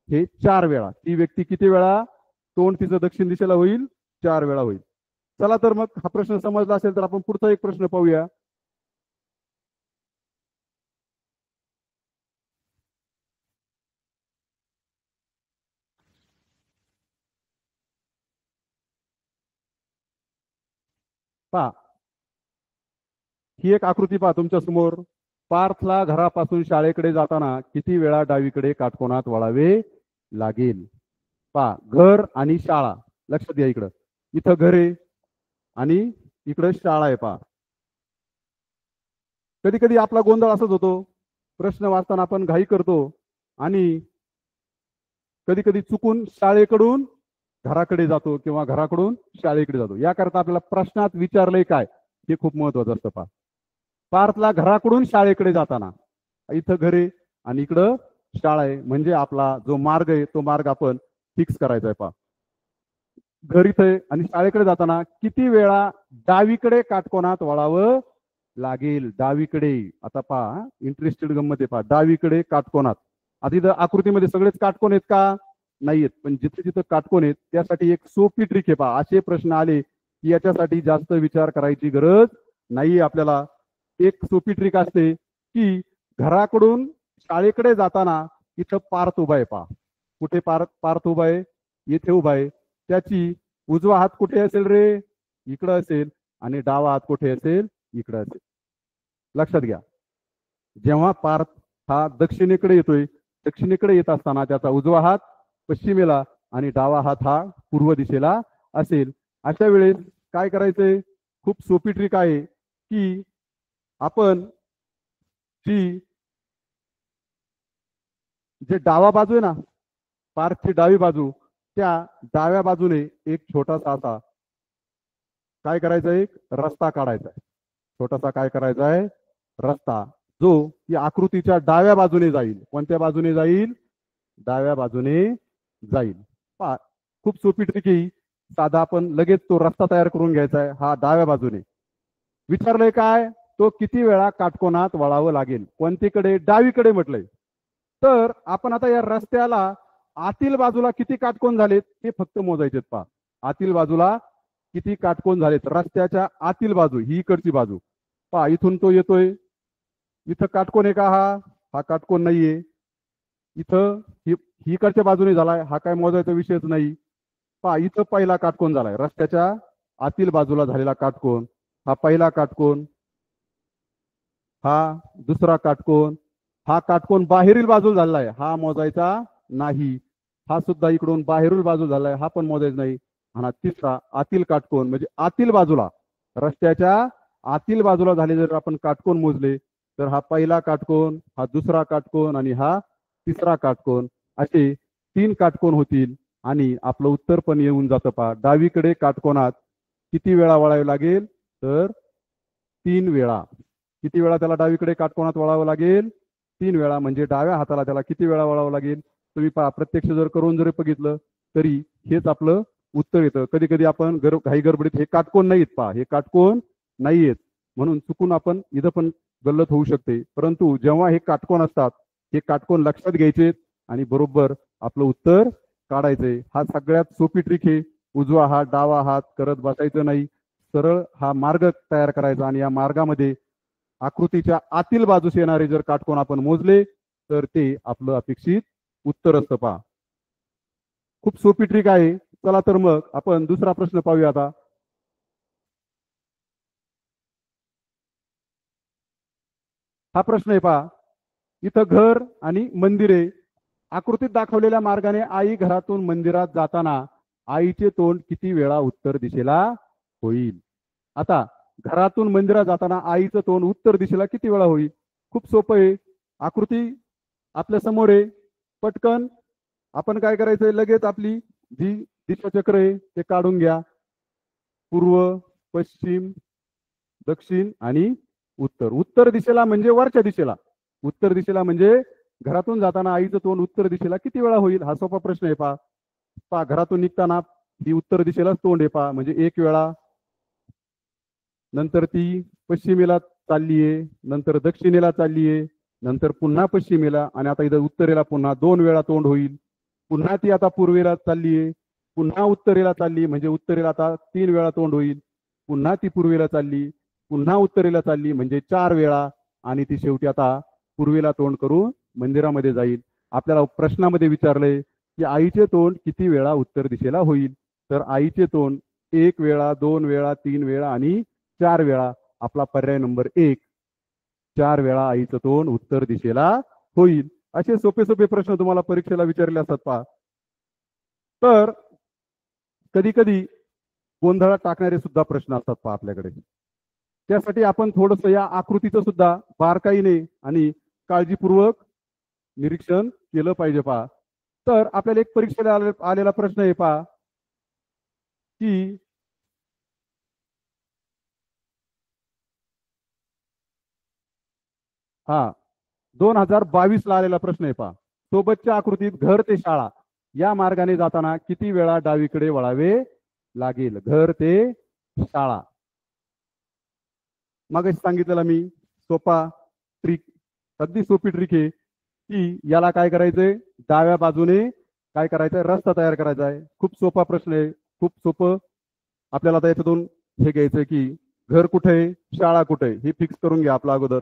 हे 4 वेळा. ती व्यक्ती किती वेळा तोंड तिचं दक्षिण दिशेला होईल? 4 वेळा होईल. चला तर मग हा प्रश्न समजला असेल तर आपण पुढचा एक प्रश्न पाहूया. पहा, ही एक आकृती पहा तुमच्या समोर. पार्थला घरापासून शाळेकडे जाताना किती वेळा डावीकडे काटकोनात वळावे लागेल? पहा, घर आणि शाळा लक्षात घ्या. इकडं इथं घर आहे आणि इकडं शाळा आहे. पहा, कधी कधी आपला गोंधळ असंच होतो, प्रश्न वाचताना आपण घाई करतो आणि कधी कधी चुकून शाळेकडून घराकडे जातो किंवा घराकडून शाळेकडे जातो. याकरता आपल्याला प्रश्नात विचारलंय काय हे खूप महत्वाचं असतं. पहा, पार्थला घराकडून शाळेकडे जाताना इथं घर आहे आणि इकडं शाळा आहे, म्हणजे आपला जो मार्ग आहे तो मार्ग आपण फिक्स करायचा आहे. पहा, घर इथं आहे आणि शाळेकडे जाताना किती वेळा डावीकडे काटकोनात वळावं लागेल? डावीकडे. आता पहा, इंटरेस्टेड गंमत आहे. पहा, डावीकडे काटकोनात. आता इथं आकृतीमध्ये सगळेच काटकोन आहेत का? नाहीयेत, पण जिथे जिथं काटकोन आहेत त्यासाठी एक सोपी ट्रिक आहे. पहा, असे प्रश्न आले की याच्यासाठी जास्त विचार करायची गरज नाही. आपल्याला एक सोपी ट्रिक असते की घराकडून शाळेकडे जाताना इथं पार्थ उभा आहे. पहा, कुठे पार्थ उभा आहे? येथे उभा आहे. त्याची उजवा हात कुठे असेल रे? इकडं असेल, आणि डावा हात कुठे असेल? इकडं असेल. लक्षात घ्या, जेव्हा पार्थ हा दक्षिणेकडे येतोय, दक्षिणेकडे येत असताना त्याचा उजवा हात पश्चिमेला आणि डावा हात हा पूर्व दिशेला असेल. अशा वेळेस काय करायचंय? खूप सोपी ट्रिक आहे की आपण जे डावा बाजू आहे ना, पार्थची डावी बाजू, त्या डाव्या बाजूने एक छोटासा असा काय करायचा, एक रस्ता काढायचा आहे. छोटासा काय करायचा आहे? रस्ता, जो या आकृतीच्या डाव्या बाजूने जाईल. कोणत्या बाजूने जाईल? डाव्या बाजूने जाईल. पहा, खूप सोपी ट्रिक आहे. साधा आपण लगेच तो रस्ता तयार करून घ्यायचा आहे. हा डाव्या बाजूने. विचारलंय काय? तो किती वेळा काटकोनात वळावं लागेल? कोणतीकडे? डावीकडे म्हटलंय. तर आपण आता या रस्त्याला आतील बाजूला किती काटकोन झालेत ते फक्त मोजायचे. पहा, आतील बाजूला किती काटकोन झालेत. रस्त्याच्या आतील बाजू ही इकडची बाजू. पहा, इथून तो येतोय, इथं काटकोन आहे का? हा काटकोन नाहीये. इथं ही इकडच्या बाजूने झालाय, हा काय मोजायचा विषयच नाही. पहा, इथं पहिला काटकोन झालाय, रस्त्याच्या आतील बाजूला झालेला काटकोन. हा पहिला काटकोन, हा दुसरा काटकोन, हा काटकोन बाहेरील बाजूला झालेला आहे, हा मोजायचा नाही. हा सुद्धा इकडून बाहेरील बाजू झालाय, हा पण मोजायचा नाही. आणि तिसरा आतील काटकोन, म्हणजे आतील बाजूला, रस्त्याच्या आतील बाजूला झाले जर आपण काटकोन मोजले तर हा पहिला काटकोन, हा दुसरा काटकोन आणि हा तिसरा काटकोन, असे 3 काटकोन होतील. आणि आपलं उत्तर पण येऊन जातं. पहा, डावीकडे काटकोनात किती वेळा वळावे लागेल? तर 3 वेळा. किती वेळा त्याला डावीकडे काटकोनात वळावं लागेल? 3 वेळा. म्हणजे डाव्या हाताला त्याला किती वेळा वळावं लागेल? तुम्ही पहा, प्रत्यक्ष जर करून जरी बघितलं तरी हेच आपलं उत्तर येतं. कधी कधी आपण घाई गडबडीत हे काटकोन नाहीत, पहा हे काटकोन नाहीयेत म्हणून चुकून आपण इथं पण गल्लत होऊ शकते. परंतु जेव्हा हे काटकोन असतात, हे काटकोन लक्षात घ्यायचे आणि बरोबर आपलं उत्तर काढायचंय. हा सगळ्यात सोपी ट्रिक आहे. उजवा हात डावा हात करत बसायचं नाही, सरळ हा मार्ग तयार करायचा आणि या मार्गामध्ये आकृतीच्या आतील बाजूस येणारे जर काटकोन आपण मोजले तर ते आपलं अपेक्षित उत्तर असतं. पहा, खूप सोपी ट्रिक आहे. चला तर मग आपण दुसरा प्रश्न पाहूया आता. हा प्रश्न आहे पहा. इथं घर आणि मंदिरे आकृतीत दाखवलेल्या मार्गाने आई घरातून मंदिरात जाताना आईचे तोंड किती वेळा उत्तर दिशेला होईल. आता घरातून मंदिरात जाताना आईचं तोंड उत्तर दिशेला किती वेळा होईल. खूप सोपं आहे. आकृती आपल्या समोर आहे. पटकन आपण काय करायचंय, लगेच आपली जी दिशाचक्र आहे ते काढून घ्या. पूर्व, पश्चिम, दक्षिण आणि उत्तर. उत्तर दिशेला म्हणजे वरच्या दिशेला. उत्तर दिशेला म्हणजे घरातून जाताना आईचं तोंड उत्तर दिशेला किती वेळा होईल. हा सोपा प्रश्न आहे पहा. पहा घरातून निघताना ही उत्तर दिशेलाच तोंड आहे पहा, म्हणजे 1 वेळा. नंतर ती पश्चिमेला चाललीये, नंतर दक्षिणेला चाललीये, नंतर पुन्हा पश्चिमेला, आणि आता इथं उत्तरेला पुन्हा 2 वेळा तोंड होईल. पुन्हा ती आता पूर्वेला चाललीये, पुन्हा उत्तरेला चालली, म्हणजे उत्तरेला आता 3 वेळा तोंड होईल. पुन्हा ती पूर्वेला चालली, पुन्हा उत्तरेला चालली, म्हणजे 4 वेळा, आणि ती शेवटी आता पूर्वेला तोंड करून मंदिरामध्ये जाईल. आपल्याला प्रश्नामध्ये विचारलंय की आईचे तोंड किती वेळा उत्तर दिशेला होईल. तर आईचे तोंड 1 वेळा, 2 वेळा, 3 वेळा आणि 4 वेळा. आपला पर्याय नंबर 1, 4 वेळा आईचं तोंड उत्तर दिशेला होईल. असे सोपे सोपे प्रश्न तुम्हाला परीक्षेला विचारले असतात पहा. तर कधी कधी गोंधळात टाकणारे सुद्धा प्रश्न असतात पहा आपल्याकडे. त्यासाठी आपण थोडस या आकृतीचं सुद्धा बारकाईने आणि काळजीपूर्वक निरीक्षण केलं पाहिजे पहा. तर आपल्याला एक परीक्षेला आलेला प्रश्न आहे पहा की हा 2022 ला आलेला प्रश्न आहे पहा. सोबतच्या आकृतीत घर ते शाळा या मार्गाने जाताना किती वेळा डावीकडे वळावे लागेल. घर ते शाळा. मग सांगितलेलं मी सोपा ट्रिक, अगदी सोपी ट्रिक आहे की याला काय करायचंय, डाव्या बाजूने काय करायचंय, रस्ता तयार करायचा आहे. खूप सोपा प्रश्न आहे, खूप सोपं. आपल्याला आता याच्यातून हे घ्यायचंय की घर कुठे आहे, शाळा कुठे आहे, हे फिक्स करून घ्या आपल्या अगोदर.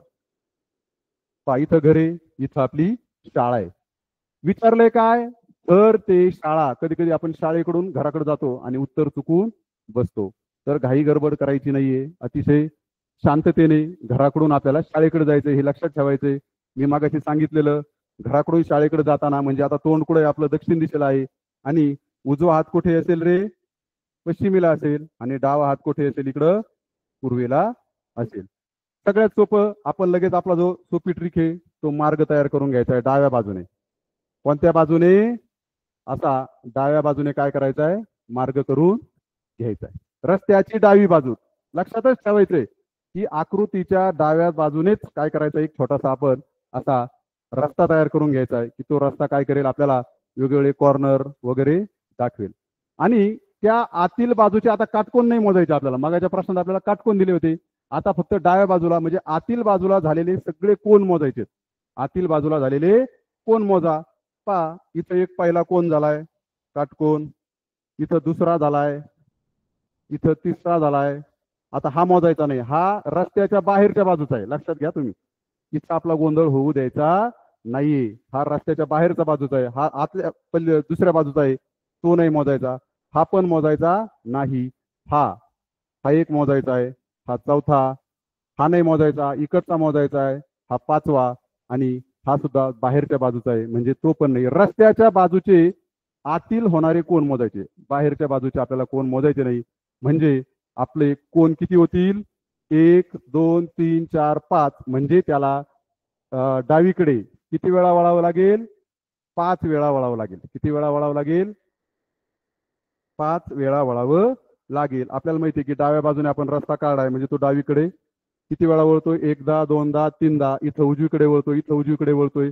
पहा इथं घर आहे, इथं आपली शाळा आहे. विचारलंय काय, घर ते शाळा. कधी कधी आपण शाळेकडून घराकडे जातो आणि उत्तर चुकून बसतो. तर घाई गडबड करायची नाहीये. अतिशय शांततेने घराकडून आपल्याला शाळेकडे जायचंय, हे लक्षात ठेवायचंय. मी मागाशी सांगितलेलं, घराकडून शाळेकडे जाताना म्हणजे आता तोंड कुठे आपलं दक्षिण दिशेला आहे, आणि उजवा हात कुठे असेल रे, पश्चिमेला असेल, आणि डावा हात कुठे असेल, इकडं पूर्वेला असेल. सगळ्यात सोपं, आपण लगेच आपला जो सोपी ट्रिक आहे तो मार्ग तयार करून घ्यायचा आहे डाव्या बाजूने. कोणत्या बाजूने, असा डाव्या बाजूने काय करायचं आहे, मार्ग करून घ्यायचा आहे. रस्त्याची डावी बाजू लक्षातच ठेवायचंय की आकृतीच्या डाव्या बाजूनेच काय करायचं, एक छोटासा आपण असा रस्ता तयार करून घ्यायचा आहे की तो रस्ता काय करेल, आपल्याला वेगवेगळे कॉर्नर वगैरे दाखवेल. आणि त्या आतील बाजूचे आता काटकोन नाही मोजायचे आपल्याला. मागाच्या प्रश्नात आपल्याला काटकोन दिले होते. आता फक्त डाव्या बाजूला म्हणजे आतील बाजूला झालेले सगळे कोन मोजायचे. आतील बाजूला झालेले कोन मोजा. पहा इथं एक पहिला कोन झालाय काटकोन, इथं दुसरा झालाय, इथं तिसरा झालाय. आता हा मोजायचा नाही, हा रस्त्याच्या बाहेरच्या बाजूचा आहे, लक्षात घ्या तुम्ही. इथं आपला गोंधळ होऊ द्यायचा नाहीये. हा रस्त्याच्या बाहेरच्या बाजूचा आहे, हा आतल्या दुसऱ्या बाजूचा आहे, तो नाही मोजायचा. हा पण मोजायचा नाही. हा हा एक मोजायचा आहे, हा चौथा. हा नाही मोजायचा, इकडचा मोजायचा आहे, हा पाचवा. आणि हा सुद्धा बाहेरच्या बाजूचा आहे, म्हणजे तो पण नाही. रस्त्याच्या बाजूचे आतील होणारे कोण मोजायचे, बाहेरच्या बाजूचे आपल्याला कोण मोजायचे नाही. म्हणजे आपले कोण किती होतील, 1 2 3 4 5. म्हणजे त्याला डावीकडे किती वेळा वळावं लागेल, 5 वेळा वळावं लागेल. किती वेळा वळावं लागेल, 5 वेळा वळावं लागेल. आपल्याला माहिती आहे की डाव्या बाजूने आपण रस्ता काढाय म्हणजे तो डावीकडे किती वेळा वळतोय, 1दा 2दा 3दा. इथं उजवीकडे वळतोय, इथं उजवीकडे वळतोय,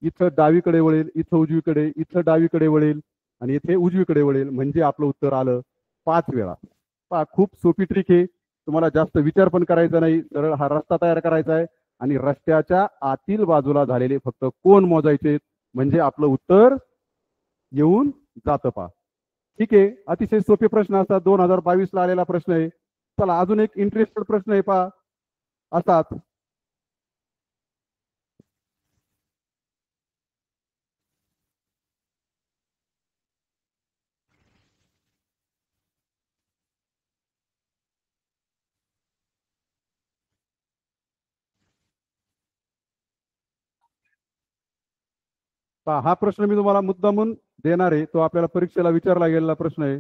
इथं डावीकडे वळेल, इथं उजवीकडे, इथं डावीकडे वळेल, आणि इथे उजवीकडे वळेल. म्हणजे आपलं उत्तर आलं 5 वेळा. पहा खूप सोपी ट्रिक आहे. तुम्हाला जास्त विचार पण करायचा नाही, सरळ हा रस्ता तयार करायचा आहे आणि रस्त्याच्या आतील बाजूला झालेले फक्त कोण मोजायचे, म्हणजे आपलं उत्तर येऊन जातं. पहा ठीक आहे, अतिशय सोपे प्रश्न असतात. 2022 ला आलेला प्रश्न आहे. चला अजून एक इंटरेस्टेड प्रश्न आहे पहा असाच. हा प्रश्न मी तुम्हाला मुद्दामून देणार आहे, तो आपल्याला परीक्षेला विचारला गेलेला प्रश्न आहे.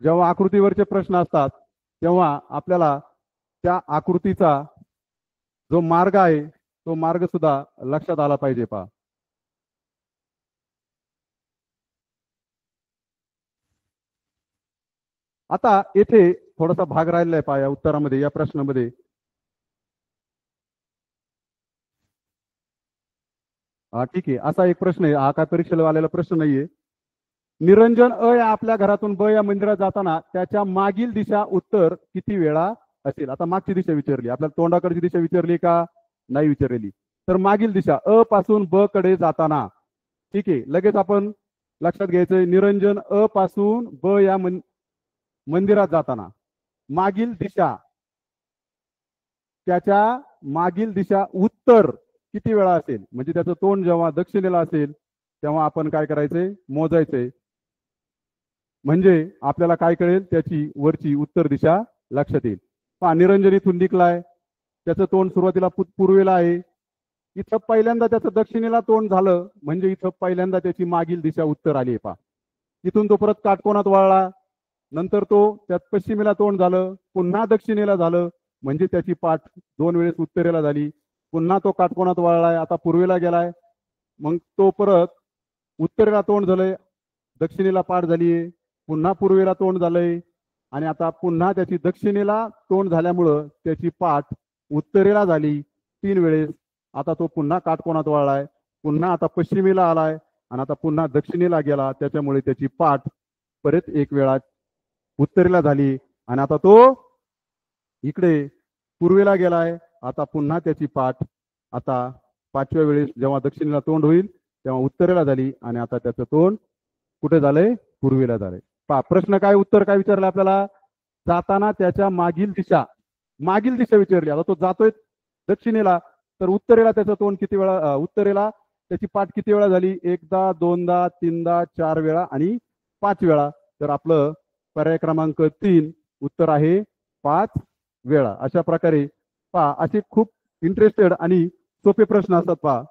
जेव्हा आकृतीवरचे प्रश्न असतात तेव्हा आपल्याला त्या आकृतीचा जो मार्ग आहे तो मार्ग सुद्धा लक्षात आला पाहिजे. पहा, आता येथे थोडासा भाग राहिलेला आहे पहा या उत्तरामध्ये, या प्रश्नामध्ये. ठीक आहे, असा एक प्रश्न आहे, हा काय परीक्षेला आलेला प्रश्न नाहीये. निरंजन अ या आपल्या घरातून ब या मंदिरात जाताना त्याच्या मागील दिशा उत्तर किती वेळा असेल? आता मागची दिशा विचारली, आपल्याला तोंडाकडची दिशा विचारली का? नाही विचारलेली. तर मागील दिशा अ पासून ब कडे जाताना, ठीक आहे, लगेच आपण लक्षात घ्यायचंय, निरंजन अ पासून ब या मंदिरात जाताना मागील दिशा, त्याच्या मागील दिशा उत्तर किती वेळा असेल? म्हणजे त्याचं तोंड जेव्हा दक्षिणेला असेल तेव्हा आपण काय करायचंय? मोजायचंय. म्हणजे आपल्याला काय कळेल? त्याची वरची उत्तर दिशा लक्षात येईल. पहा, निरंजन इथून निघलाय, त्याचं तोंड सुरुवातीला पूर्वेला आहे. इथं पहिल्यांदा त्याचं दक्षिणेला तोंड झालं म्हणजे इथं पहिल्यांदा त्याची मागील दिशा उत्तर आली आहे. पहा, इथून तो परत काटकोनात वळला, नंतर तो त्यात पश्चिमेला तोंड झालं, पुन्हा दक्षिणेला झालं म्हणजे त्याची पाठ 2 वेळेस उत्तरेला झाली. पुन्हा तो काटकोनात वळलाय, आता पूर्वेला गेलाय, मग तो परत उत्तरेला तोंड झालंय, दक्षिणेला पाठ झालीये, पुन्हा पूर्वेला तोंड झालंय आणि आता पुन्हा त्याची दक्षिणेला तोंड झाल्यामुळं त्याची पाठ उत्तरेला झाली 3 वेळेस. आता तो पुन्हा काटकोनात वळलाय, पुन्हा आता पश्चिमेला आलाय आणि आता पुन्हा दक्षिणेला गेला, त्याच्यामुळे त्याची पाठ परत 1 वेळा उत्तरेला झाली आणि आता तो इकडे पूर्वेला गेलाय. आता पुन्हा त्याची पाठ आता 5व्या वेळेस जेव्हा दक्षिणेला तोंड होईल तेव्हा उत्तरेला झाली आणि आता त्याचं तोंड कुठे झालंय? पूर्वेला झालंय. पहा, प्रश्न काय, उत्तर काय विचारलं आपल्याला? जाताना त्याच्या मागील दिशा, मागील दिशा विचारली. आता तो जातोय दक्षिणेला, तर उत्तरेला त्याचं तोंड किती वेळा, उत्तरेला त्याची पाठ किती वेळा झाली? 1दा, 2दा, 3दा, 4 वेळा आणि 5 वेळा. तर आपलं पर्याय क्रमांक 3 उत्तर आहे 5 वेळा. अशा प्रकारे पहा, असे खूप इंटरेस्टेड आणि सोपे प्रश्न असतात. पहा,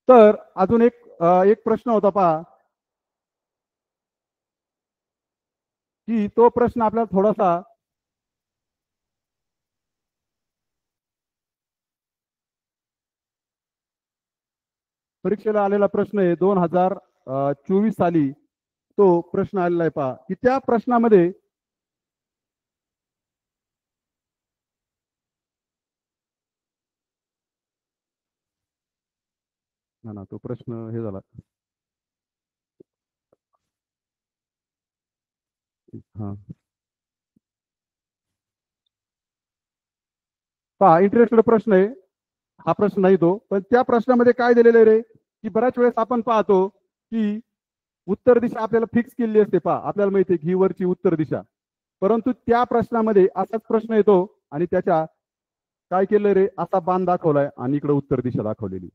तर अजून एक प्रश्न होता पहा, की तो प्रश्न आपल्याला थोडासा परीक्षेला आलेला प्रश्न आहे, 2024 साली तो प्रश्न आलेला आहे. पहा, की त्या प्रश्नामध्ये ना तो प्रश्न हे झाला. हा पहा, इंटरेस्टेड प्रश्न आहे हा, प्रश्न नाही तो, पण त्या प्रश्नामध्ये काय दिलेलं आहे रे, की बऱ्याच वेळेस आपण पाहतो की उत्तर दिशा आपल्याला फिक्स केलेली असते. पहा, आपल्याला माहिती आहे की ही वरची उत्तर दिशा, परंतु त्या प्रश्नामध्ये असाच प्रश्न येतो आणि त्याच्या काय केलं रे, असा बाण दाखवलाय आणि इकडे उत्तर दिशा दाखवलेली.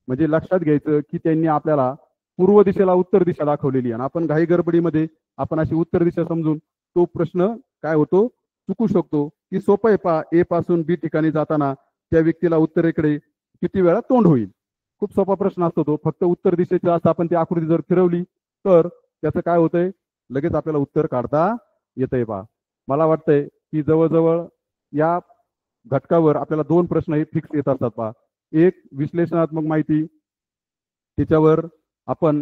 म्हणजे लक्षात घ्यायचं की त्यांनी आपल्याला पूर्व दिशेला उत्तर दिशा दाखवलेली आणि आपण घाई गडबडीमध्ये आपण अशी उत्तर दिशा समजून तो प्रश्न काय होतो, चुकू शकतो. की सोपं आहे. पहा, ए पासून बी ठिकाणी जाताना त्या व्यक्तीला उत्तरेकडे किती वेळा तोंड होईल? खूप सोपा प्रश्न असतो तो. फक्त उत्तर दिशेची असं आपण ती आकृती जर फिरवली तर त्याचं काय होतंय, लगेच आपल्याला उत्तर काढता येतंय. पहा, मला वाटतंय की जवळजवळ या घटकावर आपल्याला 2 प्रश्न हे फिक्स येत असतात. पहा, एक विश्लेषणात्मक माहिती, त्याच्यावर आपण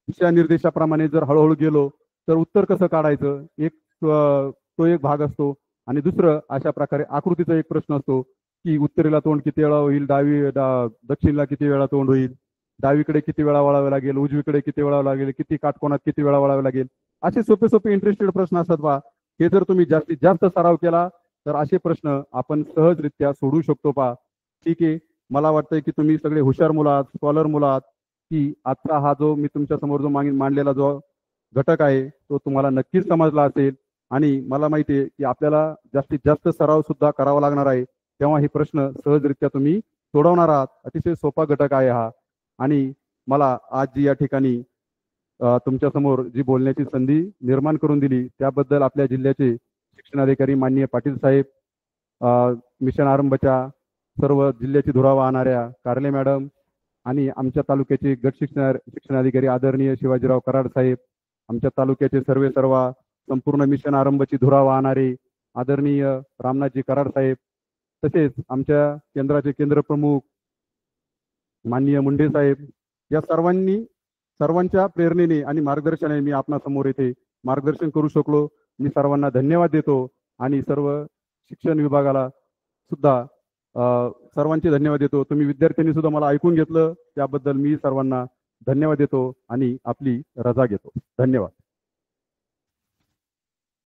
दिशा निर्देशाप्रमाणे जर हळूहळू गेलो तर उत्तर कसं काढायचं, एक तो एक भाग असतो. आणि दुसरं अशा प्रकारे आकृतीचा एक प्रश्न असतो की उत्तरेला तोंड किती वेळा होईल, दक्षिणेला किती वेळा तोंड होईल, डावीकडे किती वेळा वळावे लागेल, उजवीकडे किती वेळा लागेल, किती काटकोनात किती वेळा वळावे लागेल. असे सोपे सोपे इंटरेस्टेड प्रश्न असतात. पहा, हे जर तुम्ही जास्तीत जास्त सराव केला तर असे प्रश्न आपण सहजरित्या सोडवू शकतो. पहा, ठीक आहे, मला वाटतंय की तुम्ही सगळे हुशार मुलं आहात, स्कॉलर मुलं आहात, की आजचा हा जो मी तुमच्या समोर जो मांडलेला जो घटक आहे तो तुम्हाला नक्कीच समजला असेल. आणि मला माहिती आहे की आपल्याला जास्तीत जास्त सराव सुद्धा करावा लागणार आहे, तेव्हा हे प्रश्न सहजरित्या तुम्ही सोडवणार आहात. अतिशय सोपा घटक आहे हा. आणि मला आज जी या ठिकाणी तुमच्या समोर जी बोलण्याची संधी निर्माण करून दिली त्याबद्दल आपल्या जिल्ह्याचे शिक्षणाधिकारी माननीय पाटील साहेब, मिशन आरंभच्या सर्व जिल्ह्याची धुरा वाहणाऱ्या कारले मॅडम आणि आमच्या तालुक्याचे गट शिक्षणाधिकारी आदरणीय शिवाजीराव कराड साहेब, आमच्या तालुक्याचे सर्व संपूर्ण मिशन आरंभची धुरा वाहणारे आदरणीय रामनाथजी कराड साहेब, तसेच आमच्या केंद्राचे केंद्र प्रमुख माननीय मुंडे साहेब, या सर्वांच्या प्रेरणेने आणि मार्गदर्शनाने मी आपणासमोर येथे मार्गदर्शन करू शकलो. मी सर्वांना धन्यवाद देतो आणि सर्व शिक्षण विभागाला सुद्धा सर्वांचे धन्यवाद देतो. तुम्ही विद्यार्थ्यांनी सुद्धा मला ऐकून घेतलं त्याबद्दल मी सर्वांना धन्यवाद देतो आणि आपली रजा घेतो. धन्यवाद.